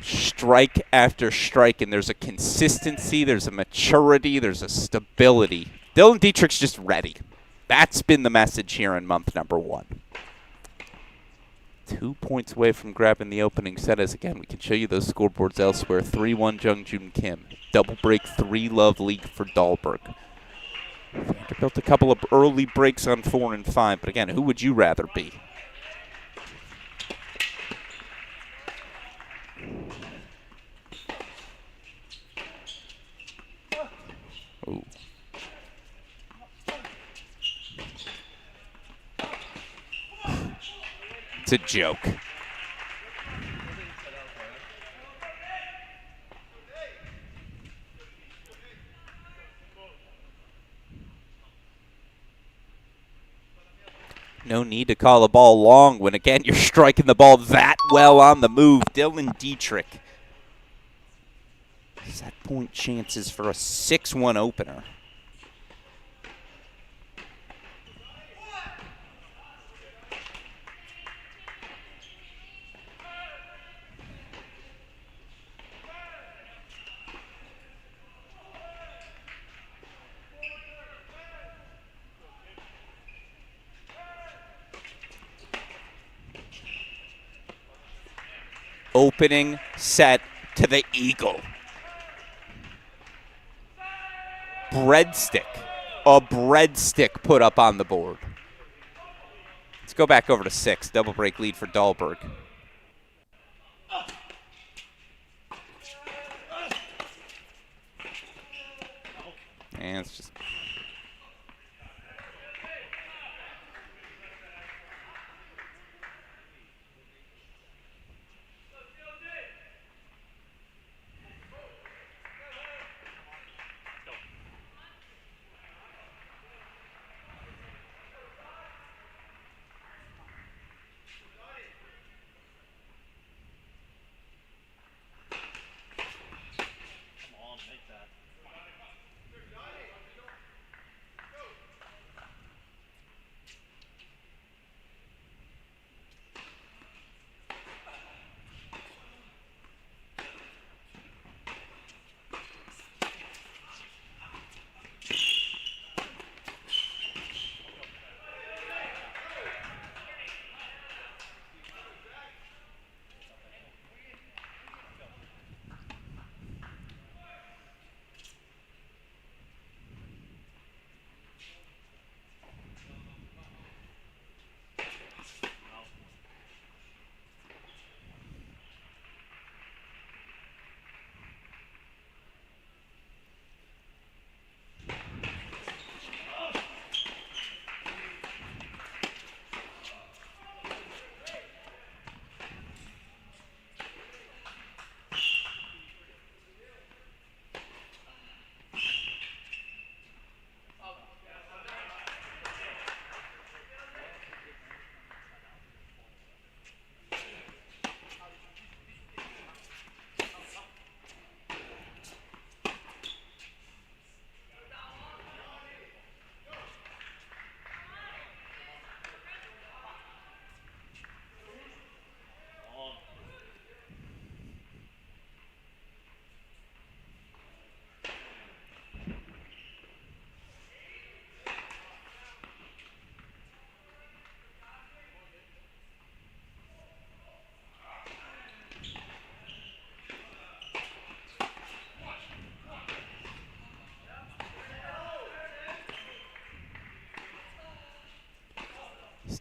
Strike after strike, and there's a consistency, there's a maturity, there's a stability. Dylan Dietrich's just ready. That's been the message here in month number 1. 2 points away from grabbing the opening set. As again, we can show you those scoreboards elsewhere. 3-1 Jung-Joon Kim. Double break 3-love lead for Dahlberg. Vanderbilt a couple of early breaks on 4 and 5, but again, who would you rather be? Ooh. It's a joke. No need to call a ball long when, again, you're striking the ball that well on the move. Dylan Dietrich. Set point chances for a 6-1 opener. Opening set to the eagle. Breadstick. A breadstick put up on the board. Let's go back over to 6. Double break lead for Dahlberg. And it's just...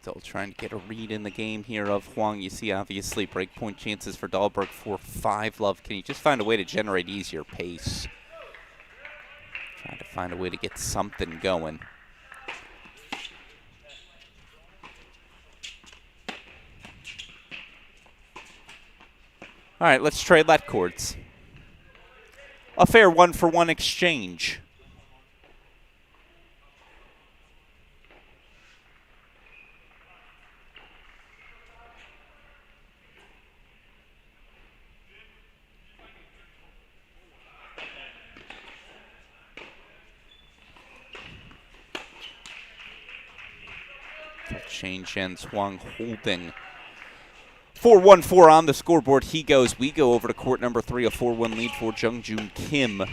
Still trying to get a read in the game here of Huang. You see, obviously, breakpoint chances for Dahlberg 4-5. Love, can you just find a way to generate easier pace? Trying to find a way to get something going. All right, let's trade let courts. A fair one-for-one exchange. Change ends. Huang holding 4-1-4 on the scoreboard. He goes. We go over to court number 3, a 4-1 lead for Jungjoon Kim. I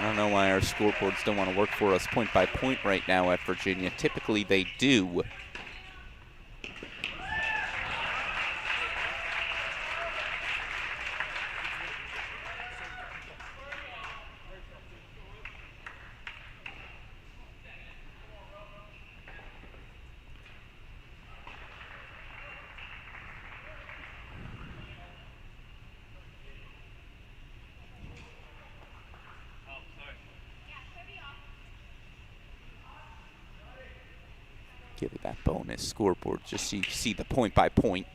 don't know why our scoreboards don't want to work for us point by point right now at Virginia. Typically they do. Give it that bonus scoreboard just so you see the point by point.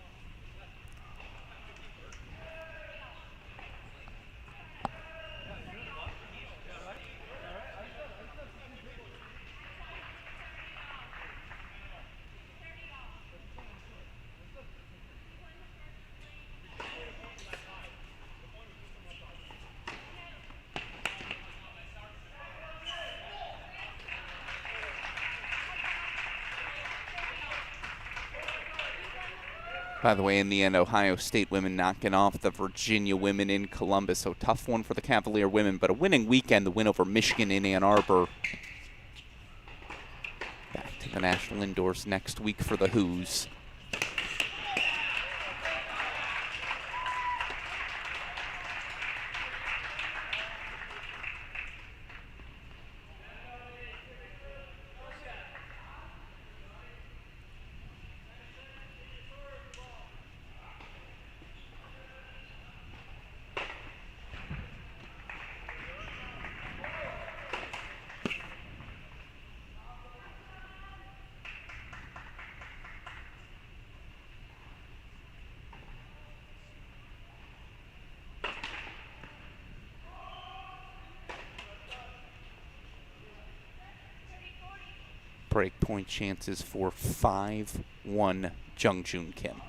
By the way, in the end, Ohio State women knocking off the Virginia women in Columbus. So tough one for the Cavalier women, but a winning weekend, the win over Michigan in Ann Arbor. Back to the national indoors next week for the Hoos. Breakpoint chances for 5-1 Jungjoon Kim.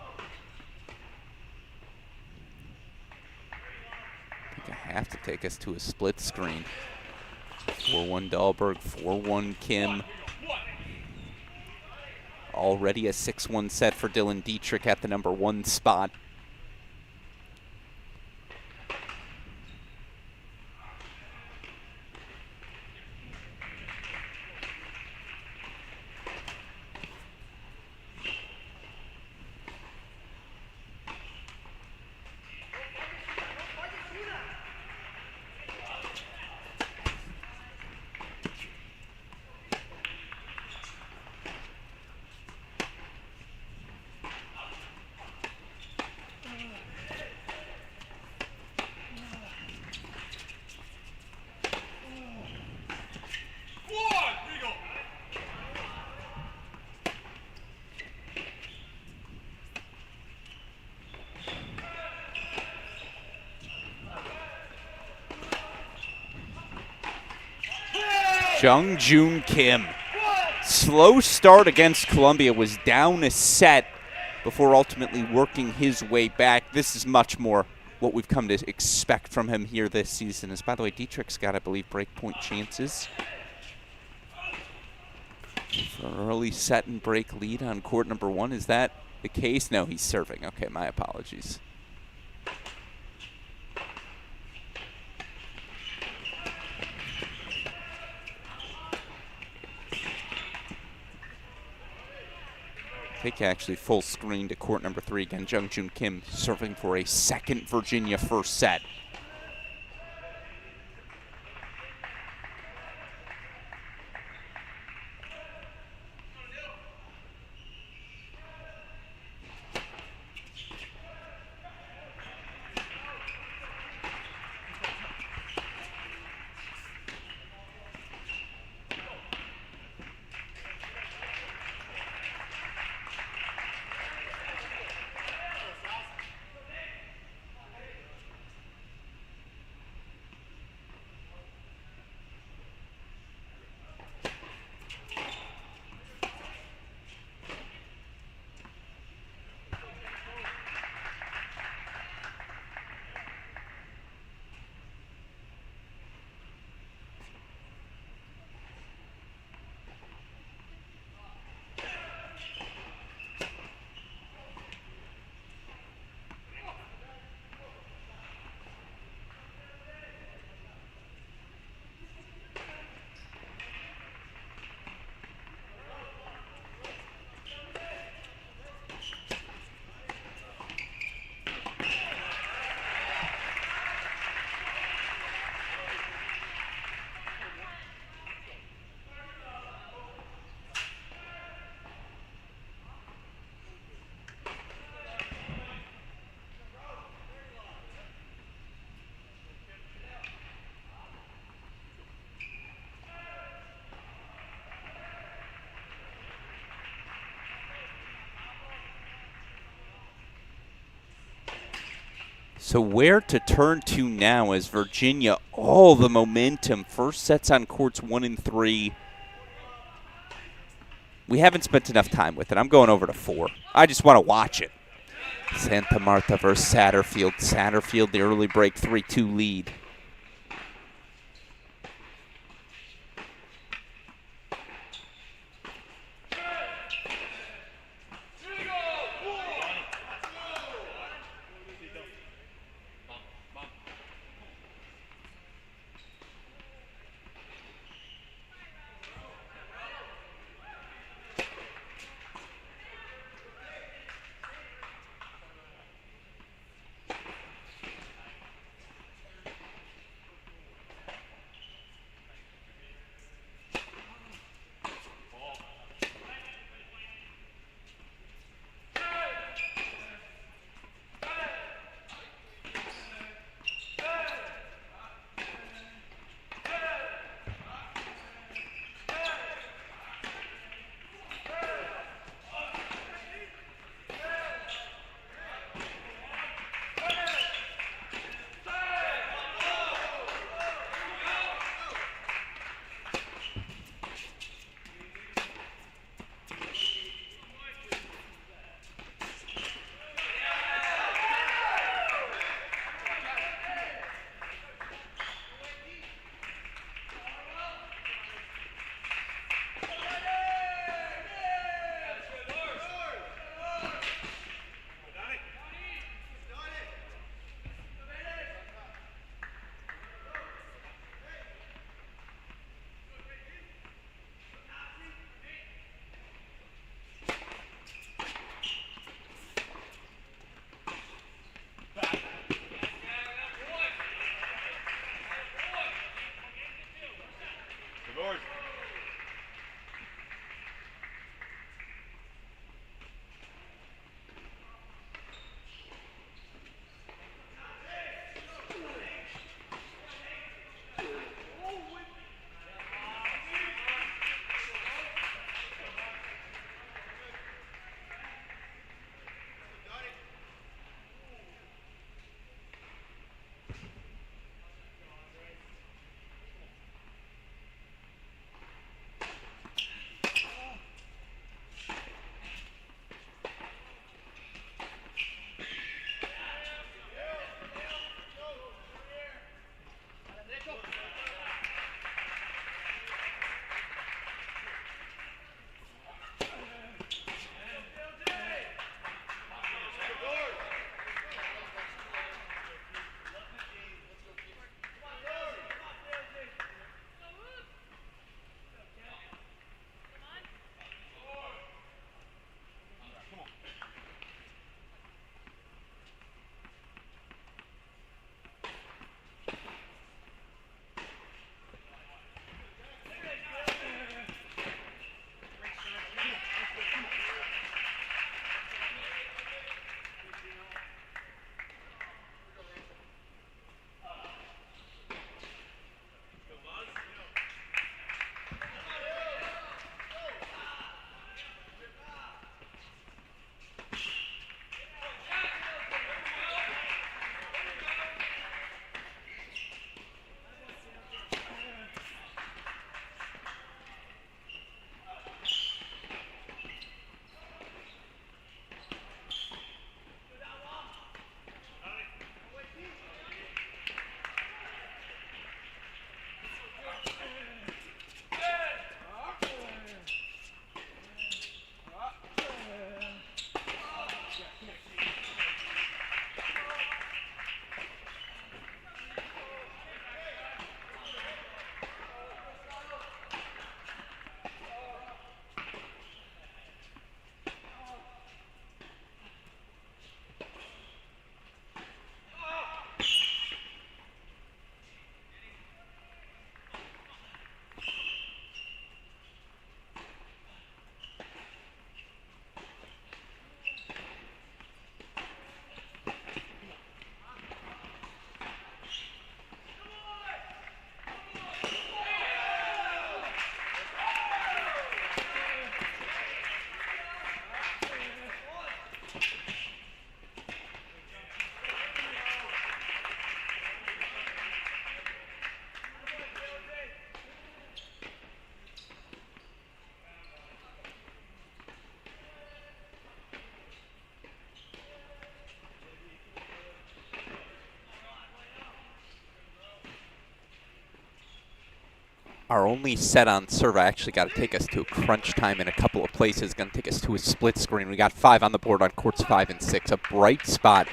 I think I have to take us to a split screen. 4-1 Dahlberg, 4-1 Kim. Already a 6-1 set for Dylan Dietrich at the number 1 spot. Jungjoon Kim. Slow start against Columbia, was down a set before ultimately working his way back. This is much more what we've come to expect from him here this season. As by the way, Dietrich's got, I believe, breakpoint chances for an early set and break lead on court number 1. Is that the case? No, he's serving. Okay, my apologies. Take actually full screen to court number 3 again. Jungjoon Kim serving for a second Virginia first set. So where to turn to now as Virginia, all the momentum. First sets on courts 1 and 3. We haven't spent enough time with it. I'm going over to 4. I just want to watch it. Santa Marta versus Satterfield. Satterfield, the early break 3-2 lead. Our only set on serve actually got to take us to a crunch time in a couple of places. Going to take us to a split screen. We got 5 on the board on courts 5 and 6. A bright spot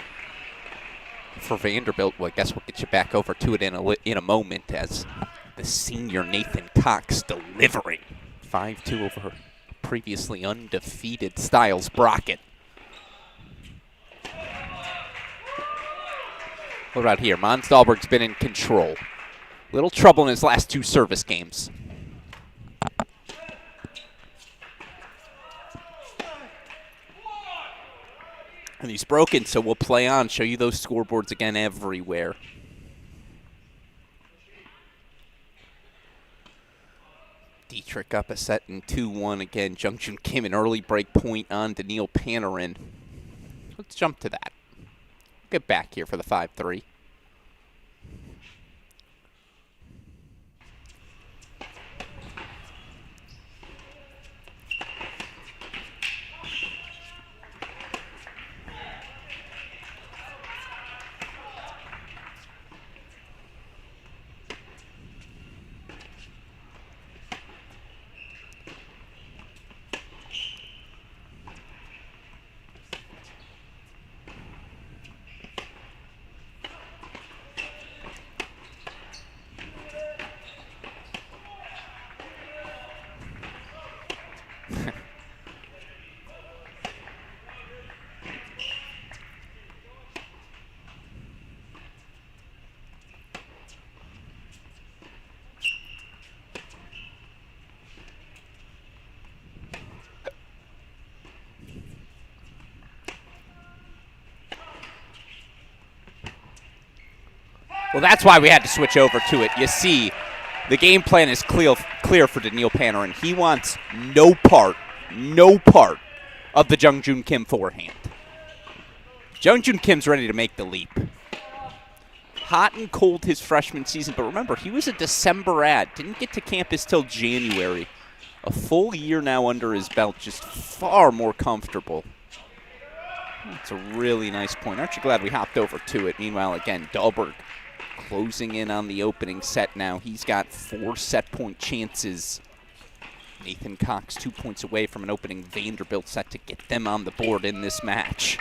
for Vanderbilt. Well, I guess we'll get you back over to it in a moment as the senior Nathan Cox delivering 5-2 over previously undefeated Styles Brockett. What about here? Mons Dahlberg's been in control. Little trouble in his last 2 service games. And he's broken, so we'll play on, show you those scoreboards again everywhere. Dietrich up a set in 2-1 again. Jungjoon Kim an early break point on Daniil Panarin. Let's jump to that. Get back here for the 5-3. Well, that's why we had to switch over to it. You see, the game plan is clear for Daniil Panarin. He wants no part of the Jungjoon Kim forehand. Jungjoon Kim's ready to make the leap. Hot and cold his freshman season, but remember, he was a December ad. Didn't get to campus till January. A full year now under his belt, just far more comfortable. That's a really nice point. Aren't you glad we hopped over to it? Meanwhile, again, Dahlberg closing in on the opening set now. He's got 4 set-point chances. Nathan Cox 2 points away from an opening Vanderbilt set to get them on the board in this match.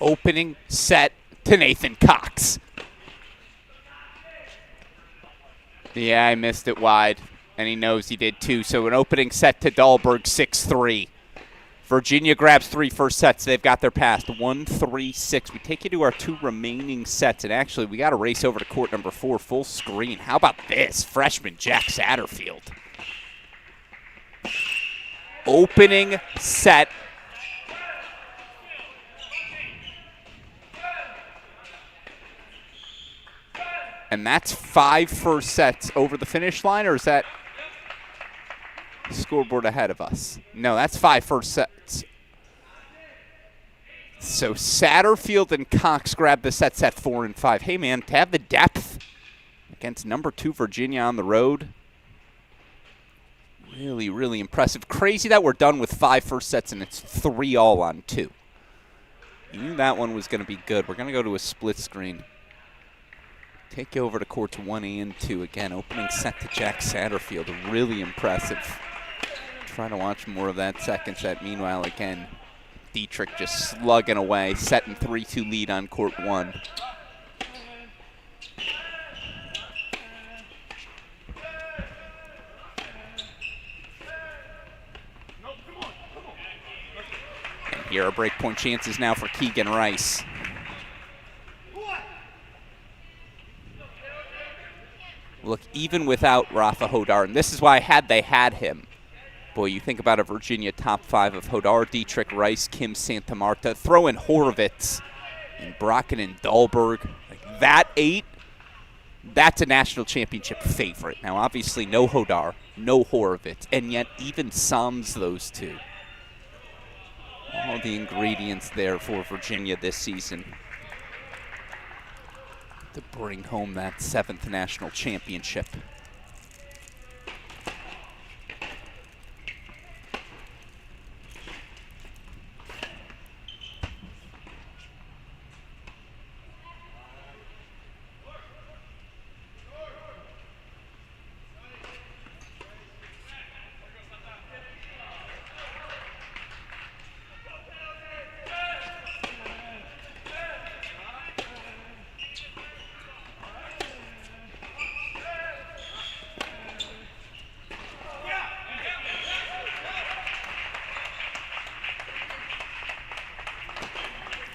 Opening set to Nathan Cox. Yeah, I missed it wide, and he knows he did too. So an opening set to Dahlberg, 6-3. Virginia grabs 3 first sets. They've got their pass. 1-3-6. We take you to our 2 remaining sets, and actually we got to race over to court number 4, full screen. How about this? Freshman Jack Satterfield. Opening set. And that's 5 first sets over the finish line, or is that scoreboard ahead of us? No, that's 5 first sets. So Satterfield and Cox grab the sets at 4 and 5. Hey, man, to have the depth against number 2 Virginia on the road, really, really impressive. Crazy that we're done with 5 first sets and it's 3 all on 2. You knew that one was going to be good. We're going to go to a split screen. Take you over to courts 1 and 2. Again, opening set to Jack Satterfield. Really impressive. Try to watch more of that second set. Meanwhile, again, Dietrich just slugging away, setting 3-2 lead on court 1. And here are breakpoint chances now for Keegan Rice. Look, even without Rafa Hodar, and this is why they had him. Boy, you think about a Virginia top 5 of Hodar, Dietrich, Rice, Kim, Santa Marta. Throw in Horowitz and Brocken and Dahlberg. Like that 8, that's a national championship favorite. Now, obviously, no Hodar, no Horowitz, and yet even sums those 2. All the ingredients there for Virginia this season to bring home that 7th national championship.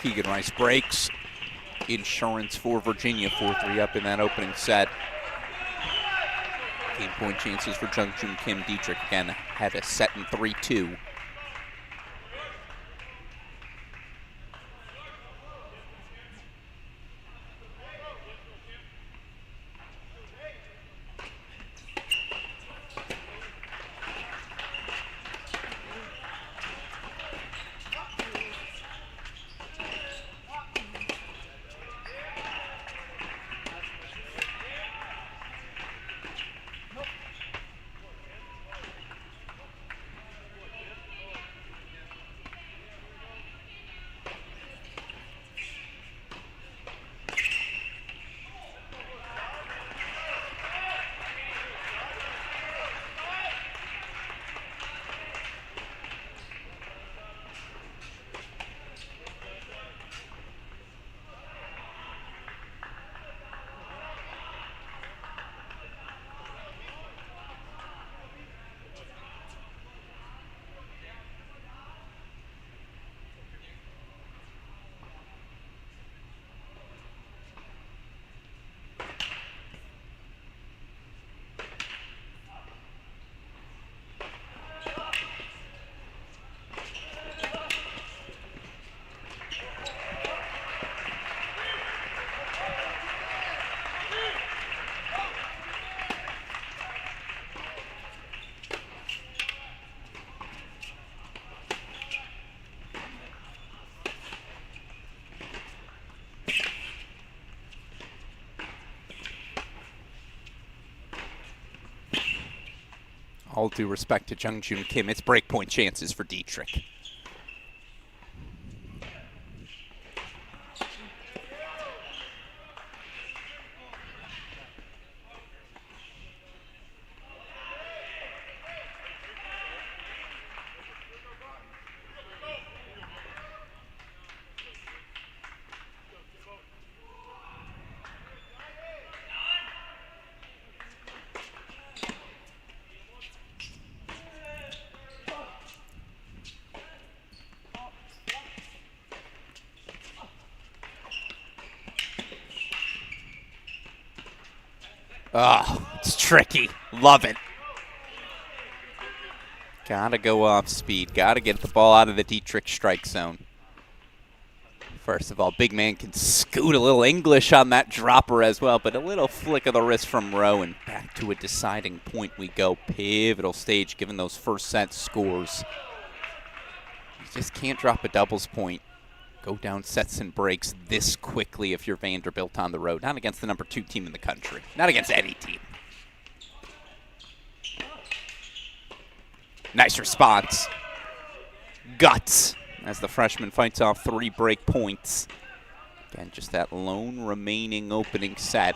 Keegan Rice breaks. Insurance for Virginia, 4-3 up in that opening set. Game point chances for Jung-Joon Kim. Dietrich again had a set in 3-2. All due respect to Jung-Joon Kim, it's breakpoint chances for Dietrich. Oh, it's tricky. Love it. Gotta go off speed. Gotta get the ball out of the Dietrich strike zone. First of all, big man can scoot a little English on that dropper as well, but a little flick of the wrist from Rowe, and back to a deciding point we go. Pivotal stage given those first set scores. You just can't drop a doubles point go down sets and breaks this quickly if you're Vanderbilt on the road. Not against the number 2 team in the country. Not against any team. Nice response. Guts as the freshman fights off 3 break points. Again, just that lone remaining opening set.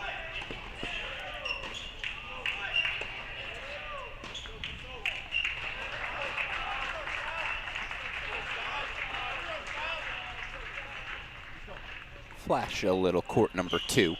Flash a little court number 2.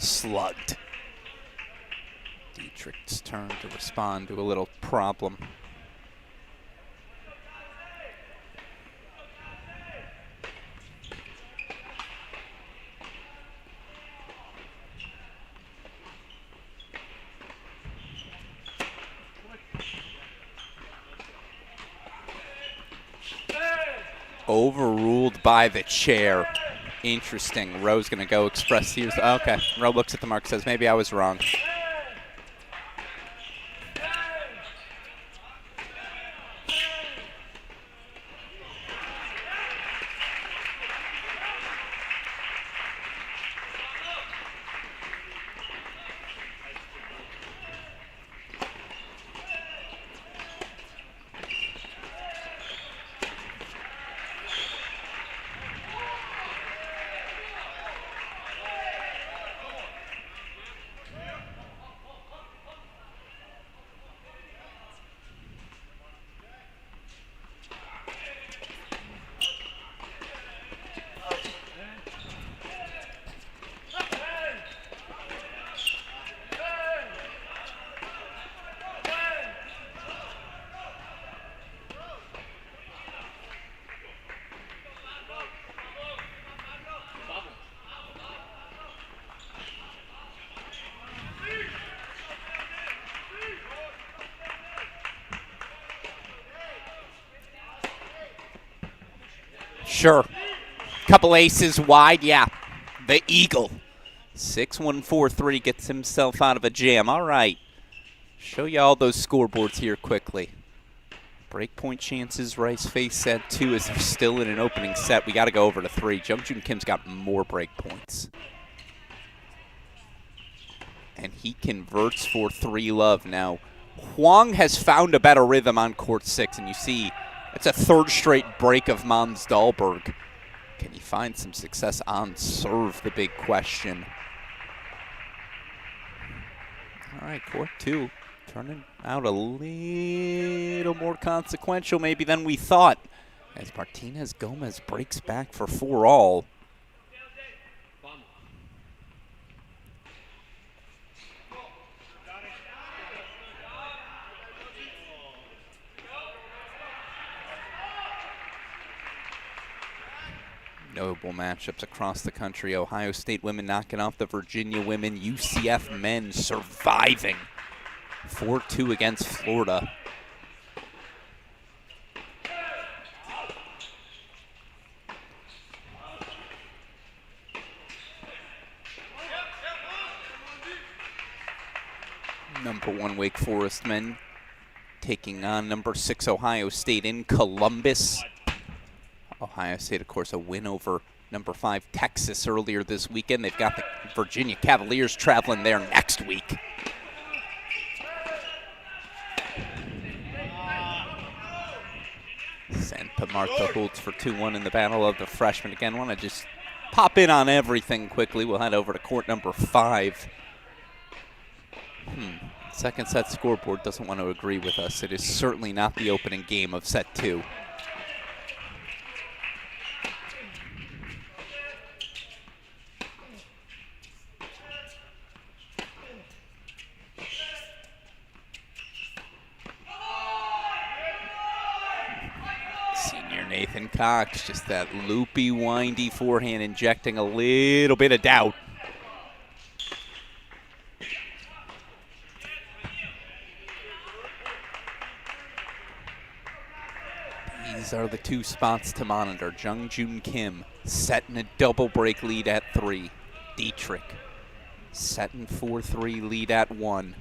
Slugged. Dietrich's turn to respond to a little problem. Overruled by the chair. Interesting. Rowe's going to go express here. Okay. Rowe looks at the mark, says, maybe I was wrong. Sure. Couple aces wide, yeah. The Eagle. 6-1-4-3 gets himself out of a jam. All right. Show you all those scoreboards here quickly. Breakpoint chances, Rice face set 2 as they're still in an opening set. We got to go over to 3. Jung-Joon Kim's got more breakpoints. And he converts for 3 love now. Huang has found a better rhythm on court 6, and you see it's a 3rd straight break of Mons Dahlberg. Can he find some success on serve? The big question. All right, court 2 turning out a little more consequential maybe than we thought, as Martinez Gomez breaks back for 4 all. Notable matchups across the country. Ohio State women knocking off the Virginia women. UCF men surviving 4-2 against Florida. Number 1 Wake Forest men taking on number 6 Ohio State in Columbus. Ohio State, of course, a win over number 5 Texas earlier this weekend. They've got the Virginia Cavaliers traveling there next week. Santa Marta holds for 2-1 in the battle of the freshmen. Again, want to just pop in on everything quickly. We'll head over to court number 5. Second set scoreboard doesn't want to agree with us. It is certainly not the opening game of set 2. Senior Nathan Cox, just that loopy, windy forehand injecting a little bit of doubt. These are the 2 spots to monitor. Jung-Joon Kim setting a double break lead at 3. Dietrich setting 4-3 lead at 1.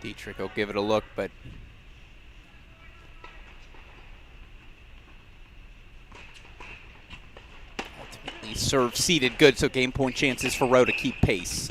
Dietrich will give it a look, but ultimately serve seated good, so game point chances for Rowe to keep pace.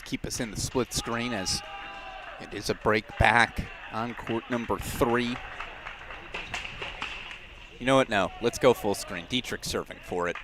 Keep us in the split screen as it is a break back on court number 3. You know what? No, let's go full screen. Dietrich serving for it.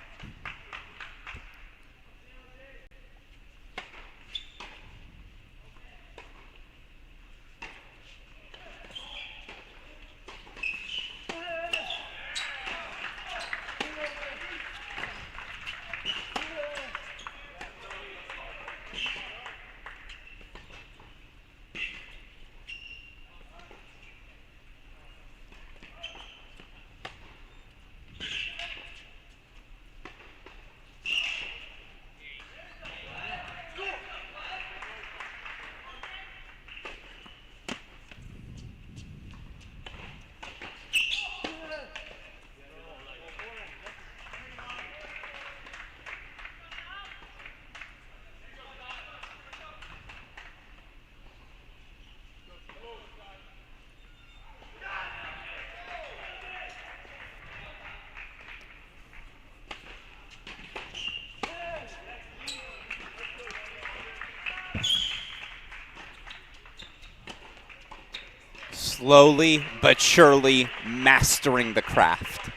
Slowly but surely mastering the craft.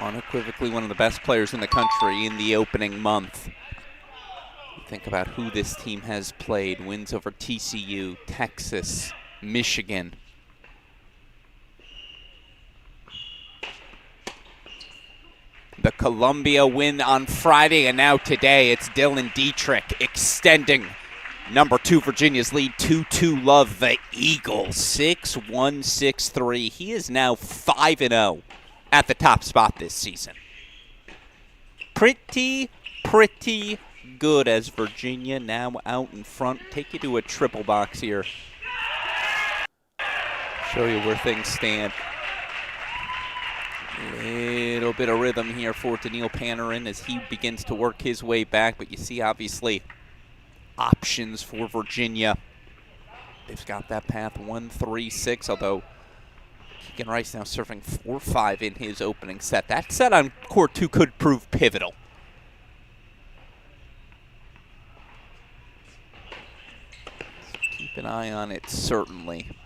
Unequivocally one of the best players in the country in the opening month. Think about who this team has played. Wins over TCU, Texas, Michigan. The Columbia win on Friday, and now today it's Dylan Dietrich extending Number 2, Virginia's lead 2-2 love the Eagles 6-1, 6-3. He is now 5-0 at the top spot this season. Pretty good as Virginia now out in front. Take you to a triple box here. Show you where things stand. Little bit of rhythm here for Daniil Panarin as he begins to work his way back, but you see obviously options for Virginia. They've got that path 1-3-6, although Keegan Rice now serving 4-5 in his opening set. That set on court 2 could prove pivotal. So keep an eye on it, certainly.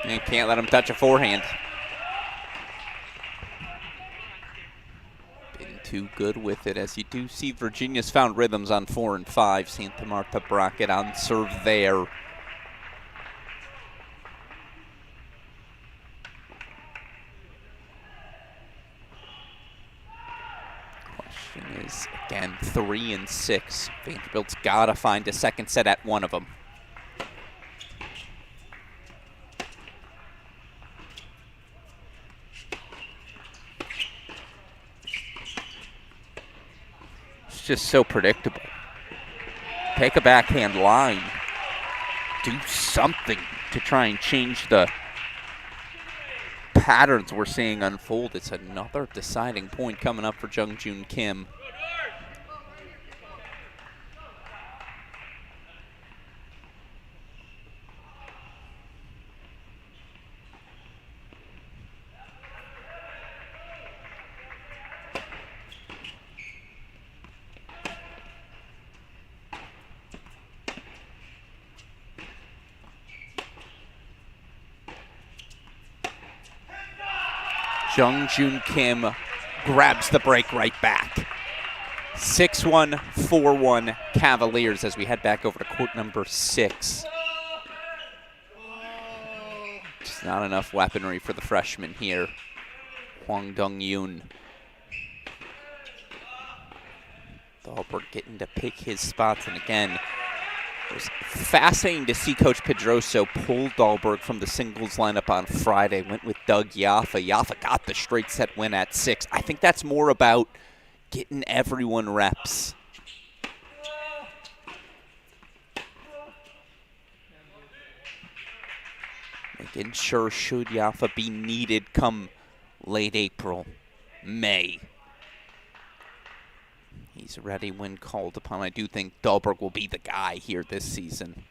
You can't let him touch a forehand. Been too good with it, as you do see Virginia's found rhythms on 4 and 5. Santa Marta Brackett on serve there. Question is, again, 3 and 6. Vanderbilt's got to find a second set at one of them. Just so predictable. Take a backhand line. Do something to try and change the patterns we're seeing unfold. It's another deciding point coming up for Jung-Joon Kim. Jung-Joon Kim grabs the break right back. 6-1, 4-1 Cavaliers as we head back over to court number 6. Just not enough weaponry for the freshman here. Hwang Dong-yoon. Dahlberg getting to pick his spots, and again, it was fascinating to see Coach Pedroso pull Dahlberg from the singles lineup on Friday. Went with Doug Yaffa. Yaffa got the straight set win at 6. I think that's more about getting everyone reps. Making sure should Yaffa be needed come late April, May. He's ready when called upon. I do think Dahlberg will be the guy here this season.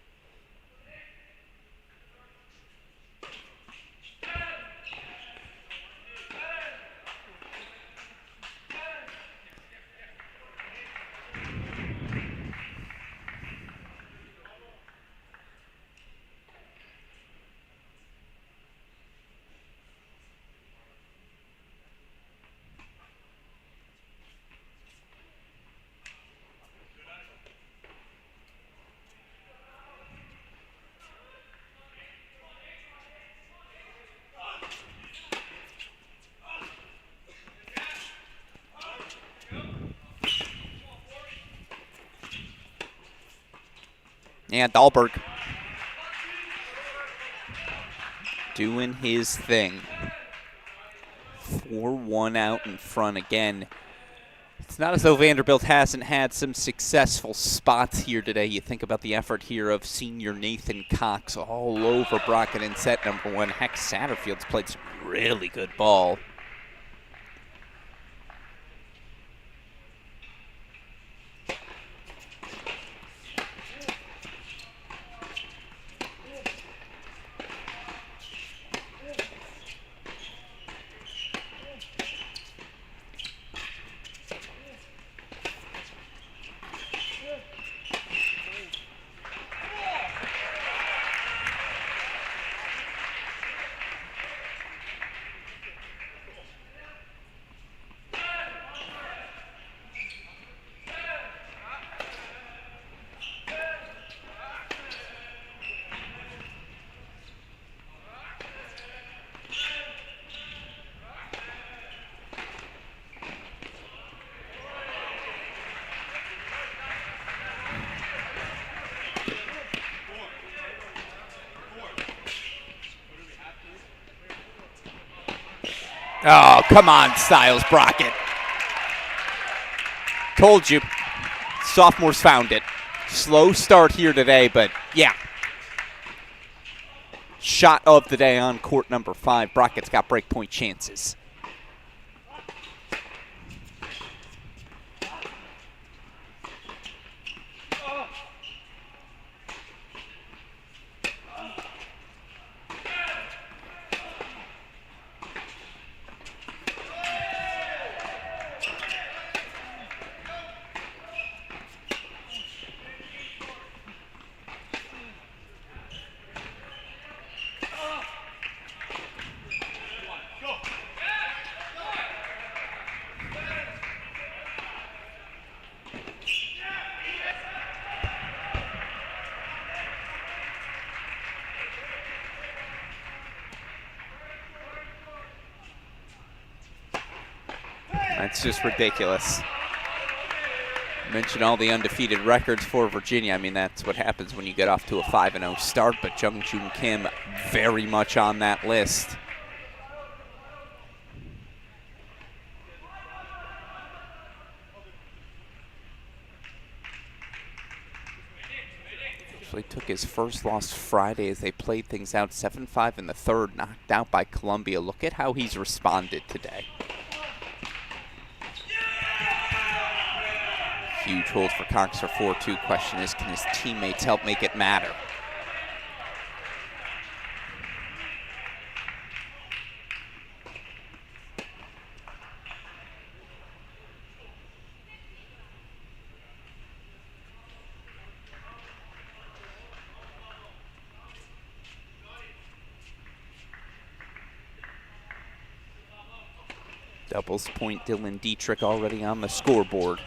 And Dahlberg doing his thing. 4-1 out in front again. It's not as though Vanderbilt hasn't had some successful spots here today. You think about the effort here of senior Nathan Cox all over Brockett in set number 1. Heck, Satterfield's played some really good ball. Oh, come on, Styles Brockett. Told you. Sophomores found it. Slow start here today, but yeah. Shot of the day on court number 5. Brockett's got breakpoint chances. That's just ridiculous. Mention all the undefeated records for Virginia. I mean, that's what happens when you get off to a 5-0 start, but Jung-Joon Kim very much on that list. Actually took his first loss Friday as they played things out 7-5 in the third, knocked out by Columbia. Look at how he's responded today. Huge hold for Cox for 4-2. Question is, can his teammates help make it matter? Doubles point Dylan Dietrich already on the scoreboard.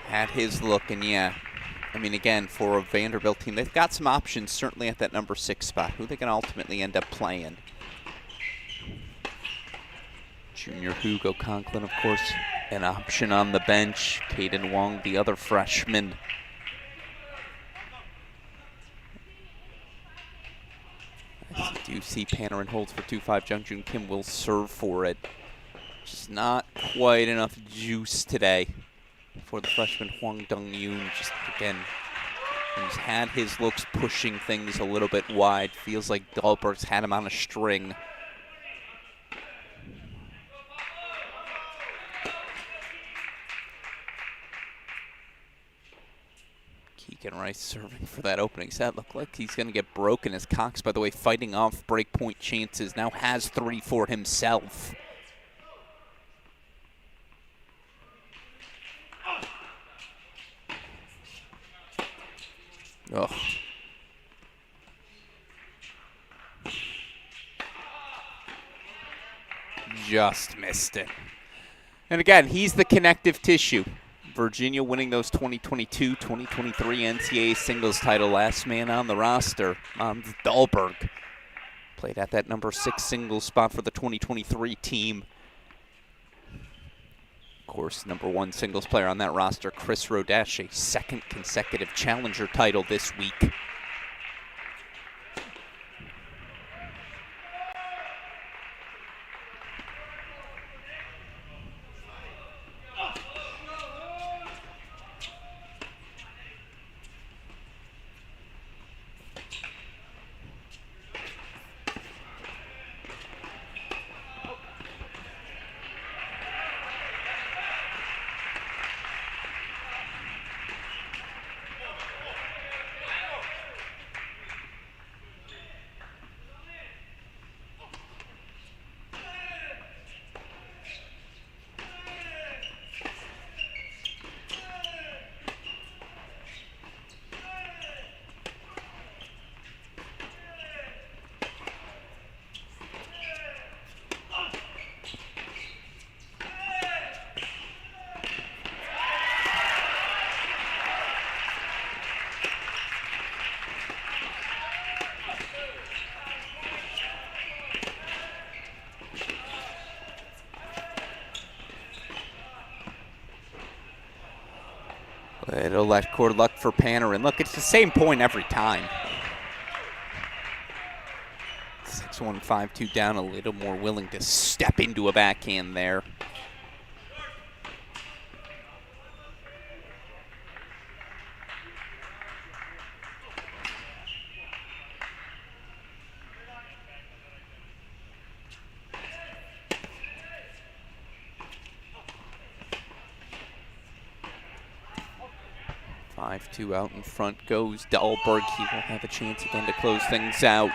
Had his look, and yeah, I mean, again, for a Vanderbilt team, they've got some options certainly at that number 6 spot. Who they can ultimately end up playing? Junior Hugo Conklin, of course, an option on the bench. Caden Wong, the other freshman. I do see Panarin holds for 2-5. Jung-Joon Kim will serve for it. Just not quite enough juice today for the freshman Hwang Dong-yoon. Just, again, he's had his looks pushing things a little bit wide. Feels like Dahlberg's had him on a string. Deacon Rice serving for that opening set. Looked like he's going to get broken as Cox, by the way, fighting off breakpoint chances. Now has 3 for himself. Ugh. Just missed it. And again, he's the connective tissue. Virginia winning those 2022, 2023 NCAA singles title. Last man on the roster, Dahlberg. Played at that number 6 singles spot for the 2023 team. Of course, number 1 singles player on that roster, Chris Rodesh, a 2nd consecutive challenger title this week. Little left court luck for Panarin. Look, it's the same point every time. 6-1, 5-2 down, a little more willing to step into a backhand there. Two out in front goes Dahlberg. He will have a chance again to close things out.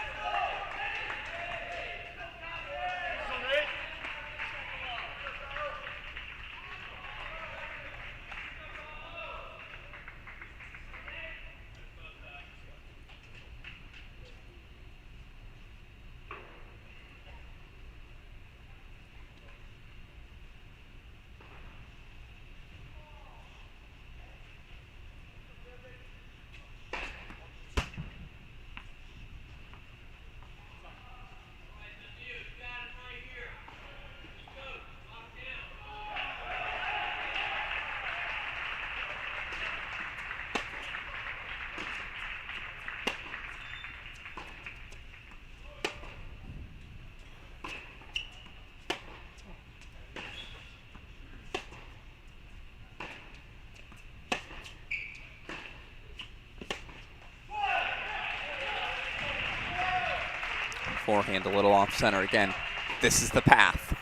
Forehand a little off center again. This is the path.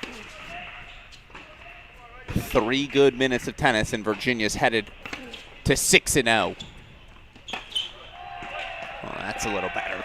3 good minutes of tennis, and Virginia's headed to 6-0. Well, that's a little better.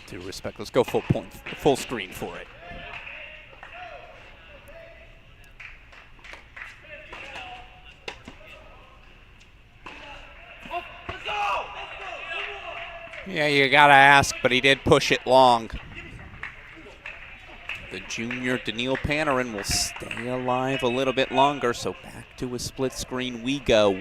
Due respect, let's go full point, full screen for it. Yeah, you gotta ask, but he did push it long. The junior Daniil Panarin will stay alive a little bit longer, so back to a split screen we go.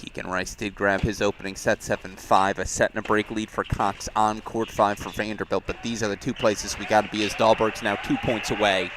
Keegan Rice did grab his opening set, 7-5, a set and a break lead for Cox on court 5 for Vanderbilt, but these are the two places we got to be as Dahlberg's now 2 points away.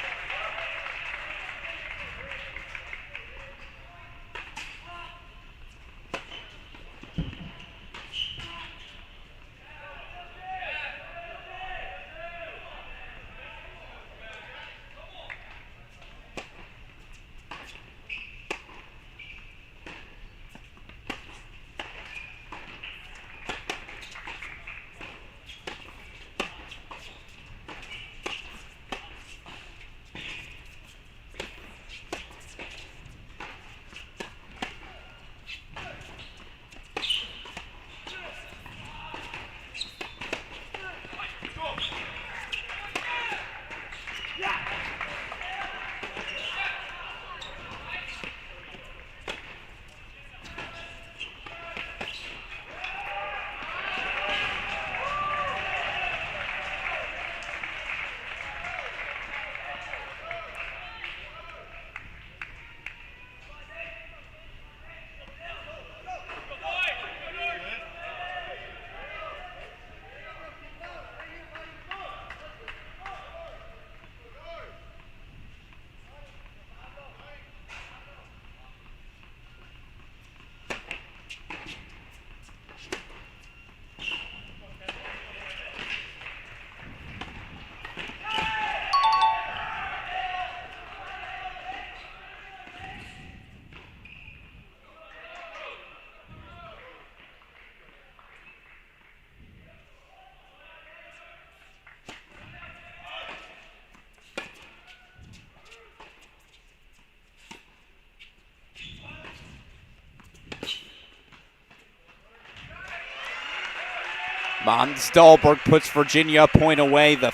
Mons Dahlberg puts Virginia a point away. The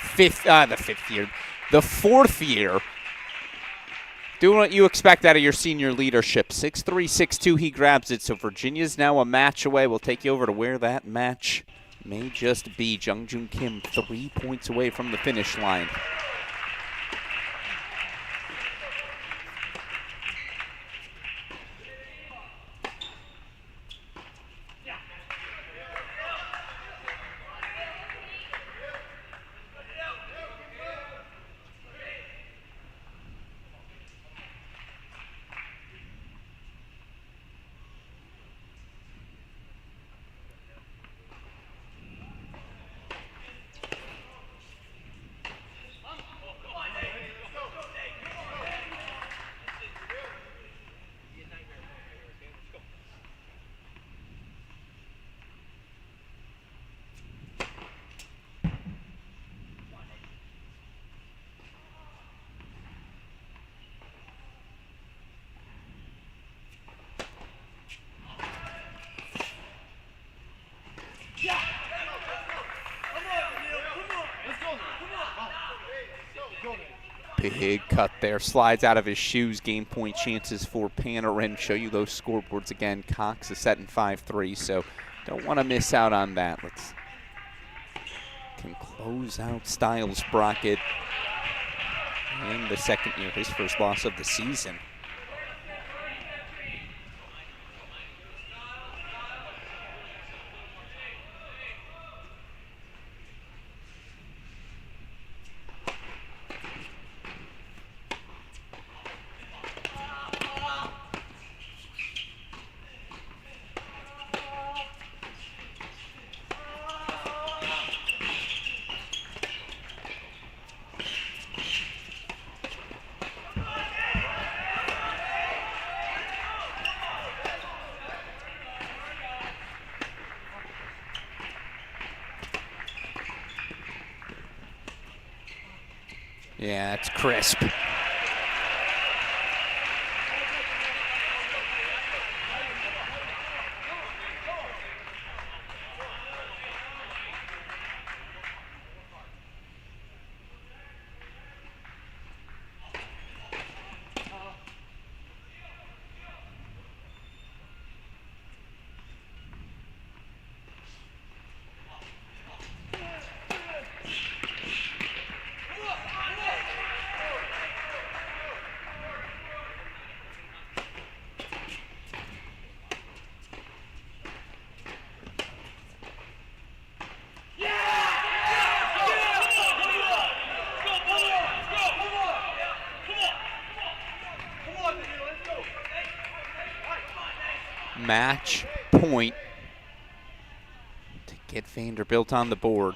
fourth year. Doing what you expect out of your senior leadership. 6'3", 6'2", he grabs it. So Virginia's now a match away. We'll take you over to where that match may just be. Jungjoon Kim 3 points away from the finish line. Big cut there, slides out of his shoes, game point chances for Panarin. Show you those scoreboards again. Cox is setting 5-3, so don't want to miss out on that. Can close out Styles Brockett in the second year, his first loss of the season. Yeah, it's crisp. match point to get Vanderbilt on the board.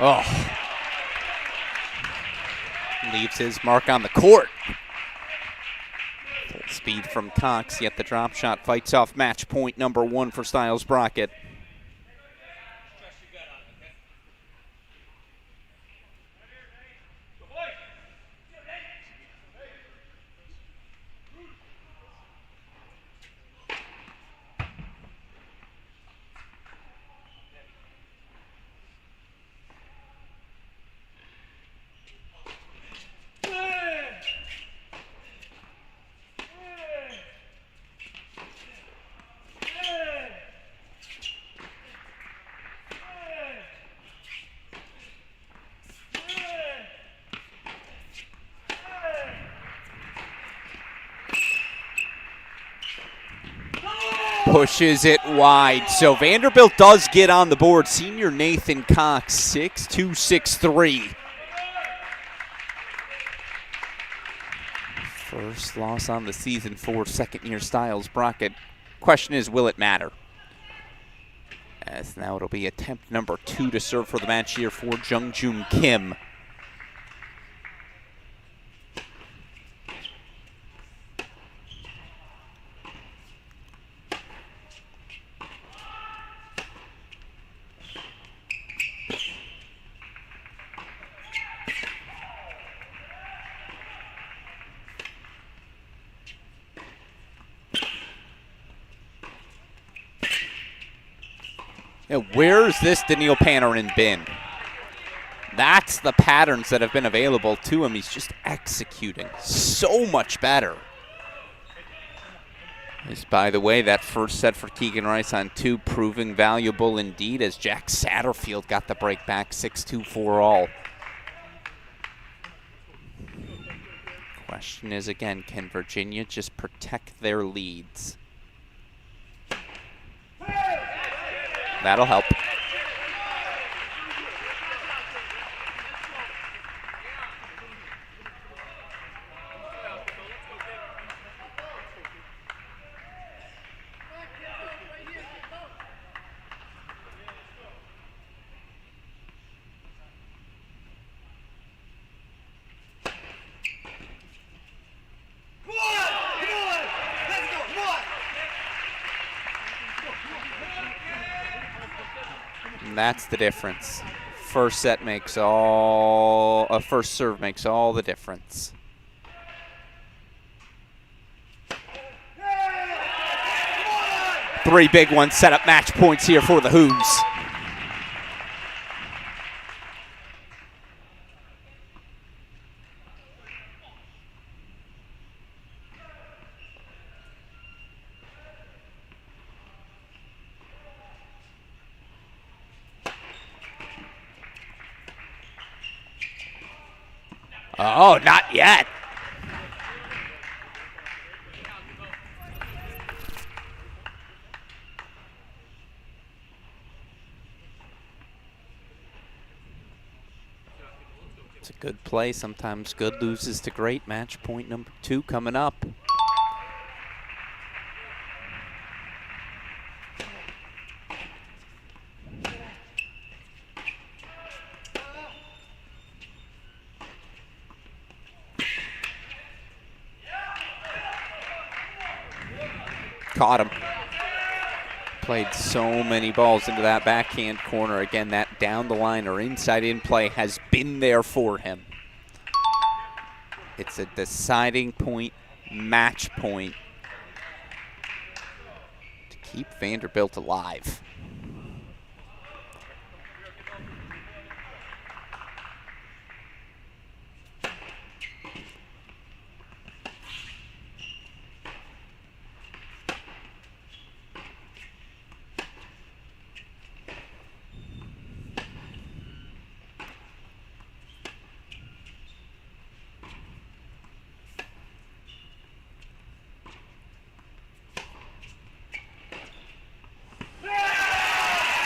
Oh. Leaves his mark on the court. Full speed from Cox, yet the drop shot fights off match point number 1 for Styles-Brockett. Pushes it wide. So Vanderbilt does get on the board. Senior Nathan Cox, 6'2", 6'3". First loss on the season for second-year Styles-Brockett. Question is, will it matter? As now it'll be attempt number 2 to serve for the match here for Jungjoon Kim. Where's this Daniil Panarin been? That's the patterns that have been available to him. He's just executing so much better. As, by the way, that first set for Keegan Rice on 2 proving valuable indeed, as Jack Satterfield got the break back 6-2 4-all. Question is, again, can Virginia just protect their leads? That'll help. And that's the difference. First serve makes all the difference. Three big ones set up match points here for the Hoons. Oh, not yet. It's a good play. Sometimes good loses to great. Match point number 2 coming up. Caught him. Played so many balls into that backhand corner. Again, that down the line or inside in play has been there for him. It's a deciding point, match point to keep Vanderbilt alive.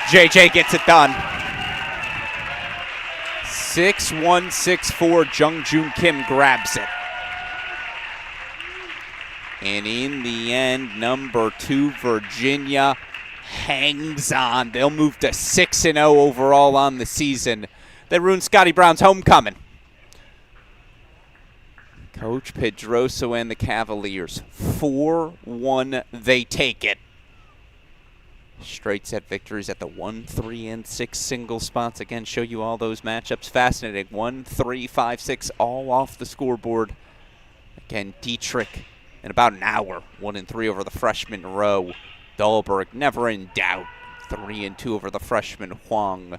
JJ gets it done. 6-1, 6-4, Jung-Joon Kim grabs it. And in the end, number 2, Virginia hangs on. They'll move to 6-0 overall on the season. They ruined Scotty Brown's homecoming. Coach Pedroso and the Cavaliers, 4-1, they take it. Straight set victories at the 1, 3, and 6 single spots. Again, show you all those matchups. Fascinating. 1, 3, 5, 6, all off the scoreboard. Again, Dietrich in about an hour. 1 and 3 over the freshman Rowe. Dahlberg never in doubt. 3 and 2 over the freshman Huang.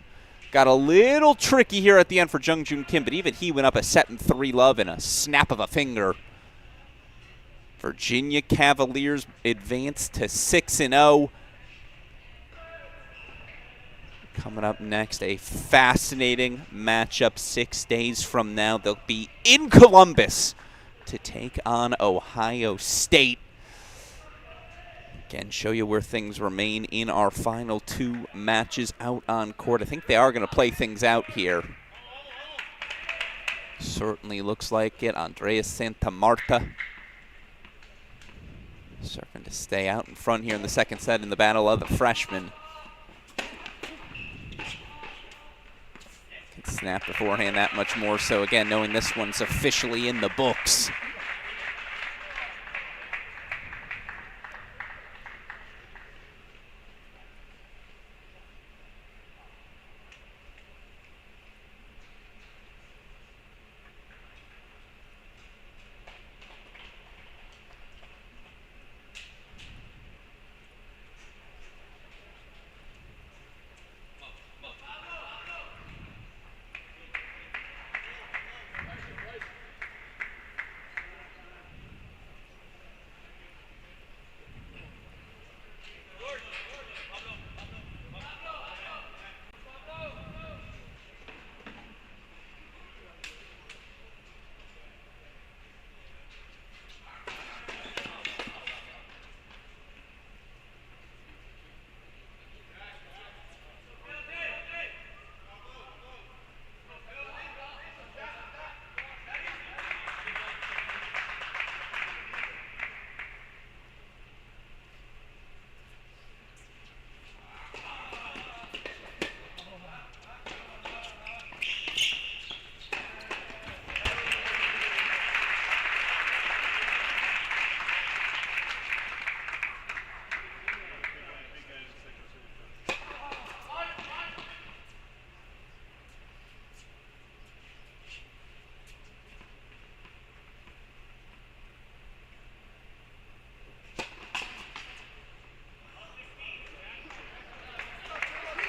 Got a little tricky here at the end for Jung-Joon Kim, but even he went up a set and 3 love in a snap of a finger. Virginia Cavaliers advance to 6-0. Coming up next, a fascinating matchup 6 days from now. They'll be in Columbus to take on Ohio State. Again, show you where things remain in our final 2 matches out on court. I think they are going to play things out here. Certainly looks like it. Andreas Santamarta serving to stay out in front here in the second set in the battle of the freshmen. Can snap beforehand that much more so. Again, knowing this one's officially in the books.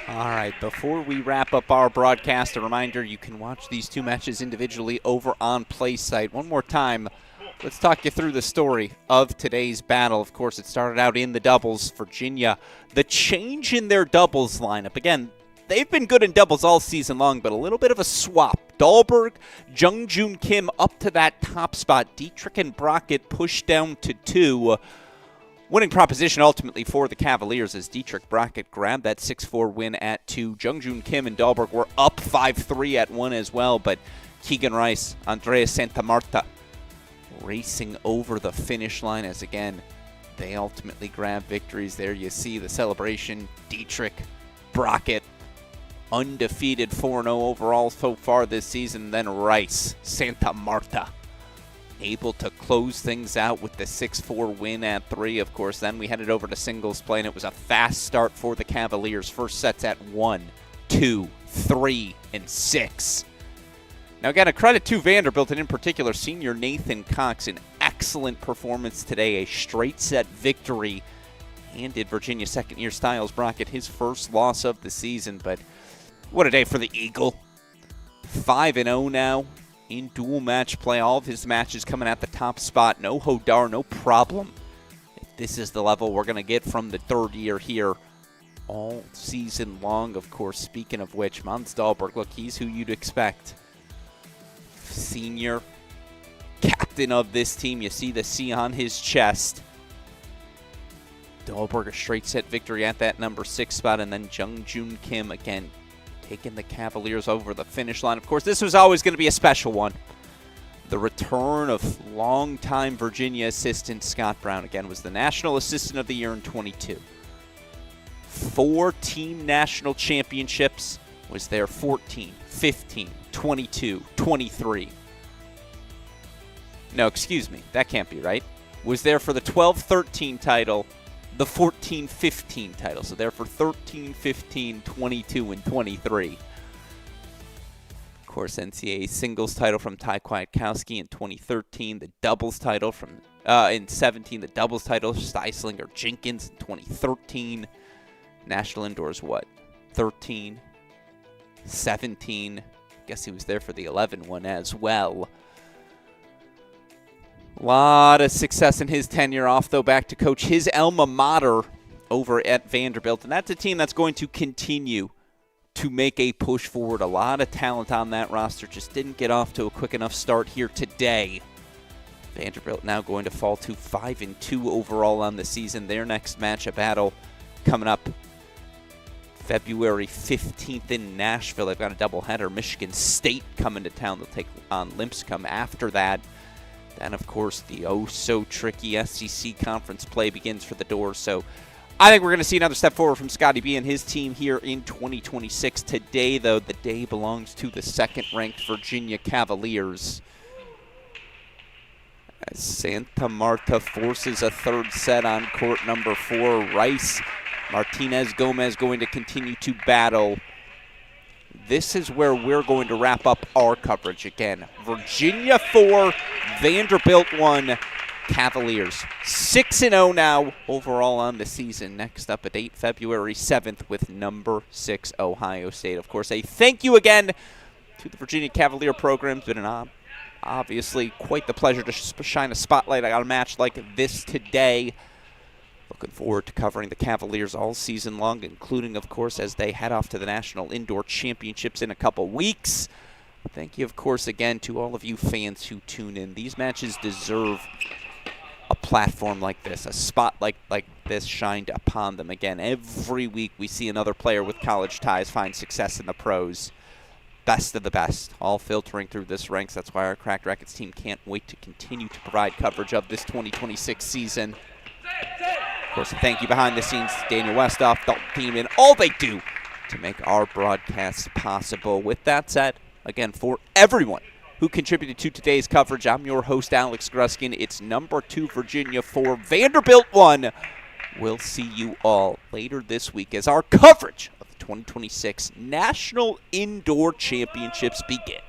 All right, before we wrap up our broadcast, a reminder, you can watch these 2 matches individually over on PlaySite. One more time, let's talk you through the story of today's battle. Of course, it started out in the doubles. Virginia, the change in their doubles lineup. Again, they've been good in doubles all season long, but a little bit of a swap. Dahlberg, Jung-Joon Kim up to that top spot. Dietrich and Brockett pushed down to 2. Winning proposition ultimately for the Cavaliers as Dietrich Brockett grabbed that 6-4 win at 2. Jung-Joon Kim and Dahlberg were up 5-3 at 1 as well, but Keegan Rice, Andreas Santamarta racing over the finish line as, again, they ultimately grab victories. There you see the celebration. Dietrich, Brockett, undefeated 4-0 overall so far this season. Then Rice, Santamarta, able to close things out with the 6-4 win at 3. Of course, then we headed over to singles play, and it was a fast start for the Cavaliers. First sets at 1, 2, 3, and 6. Now, again, a credit to Vanderbilt, and in particular, senior Nathan Cox. An excellent performance today, a straight set victory. Handed Virginia second-year Styles Brockett his first loss of the season, but what a day for the Eagle. 5-0 now in dual match play. All of his matches coming at the top spot. No Hodar, no problem. If this is the level we're going to get from the third year here all season long. Of course, speaking of which, Mons Dahlberg, look, he's who you'd expect. Senior captain of this team. You see the C on his chest. Dahlberg, a straight set victory at that number 6 spot, and then Jung-Joon Kim again taking the Cavaliers over the finish line. Of course, this was always going to be a special one. The return of longtime Virginia assistant Scott Brown, again, was the National Assistant of the Year in 22. 4 team national championships, was there 14, 15, 22, 23. No, excuse me, that can't be right. Was there for the 12-13 title, the 14-15 title. So there for 13, 15, 22, and 23. Of course, NCAA singles title from Ty Kwiatkowski in 2013. The doubles title from in 17. The doubles title, Steislinger Jenkins in 2013. National indoors, what? 13, 17. Guess he was there for the 11 one as well. A lot of success in his tenure off, though, back to coach his alma mater over at Vanderbilt. And that's a team that's going to continue to make a push forward. A lot of talent on that roster, just didn't get off to a quick enough start here today. Vanderbilt now going to fall to 5-2 overall on the season. Their next matchup battle coming up February 15th in Nashville. They've got a doubleheader. Michigan State coming to town. They'll take on Lipscomb after that. Then, of course, the oh-so-tricky SEC conference play begins for the Doors. So I think we're going to see another step forward from Scotty B and his team here in 2026. Today, though, the day belongs to the second-ranked Virginia Cavaliers, as Santa Marta forces a third set on court number 4. Rice, Martinez, Gomez going to continue to battle. This is where we're going to wrap up our coverage again. Virginia 4, Vanderbilt 1, Cavaliers 6-0 now overall on the season. Next up at 8, February 7th with number 6 Ohio State. Of course, a thank you again to the Virginia Cavalier program. It's been obviously quite the pleasure to shine a spotlight on a match like this today. Looking forward to covering the Cavaliers all season long, including, of course, as they head off to the National Indoor Championships in a couple weeks. Thank you, of course, again to all of you fans who tune in. These matches deserve a platform like this, a spotlight like this shined upon them. Again, every week we see another player with college ties find success in the pros. Best of the best, all filtering through this ranks. That's why our Cracked Racquets team can't wait to continue to provide coverage of this 2026 season. Of course, thank you behind the scenes to Daniel Westhoff, Dalton team, and all they do to make our broadcasts possible. With that said, again, for everyone who contributed to today's coverage, I'm your host, Alex Gruskin. It's number 2, Virginia 4, Vanderbilt 1. We'll see you all later this week as our coverage of the 2026 National Indoor Championships begin.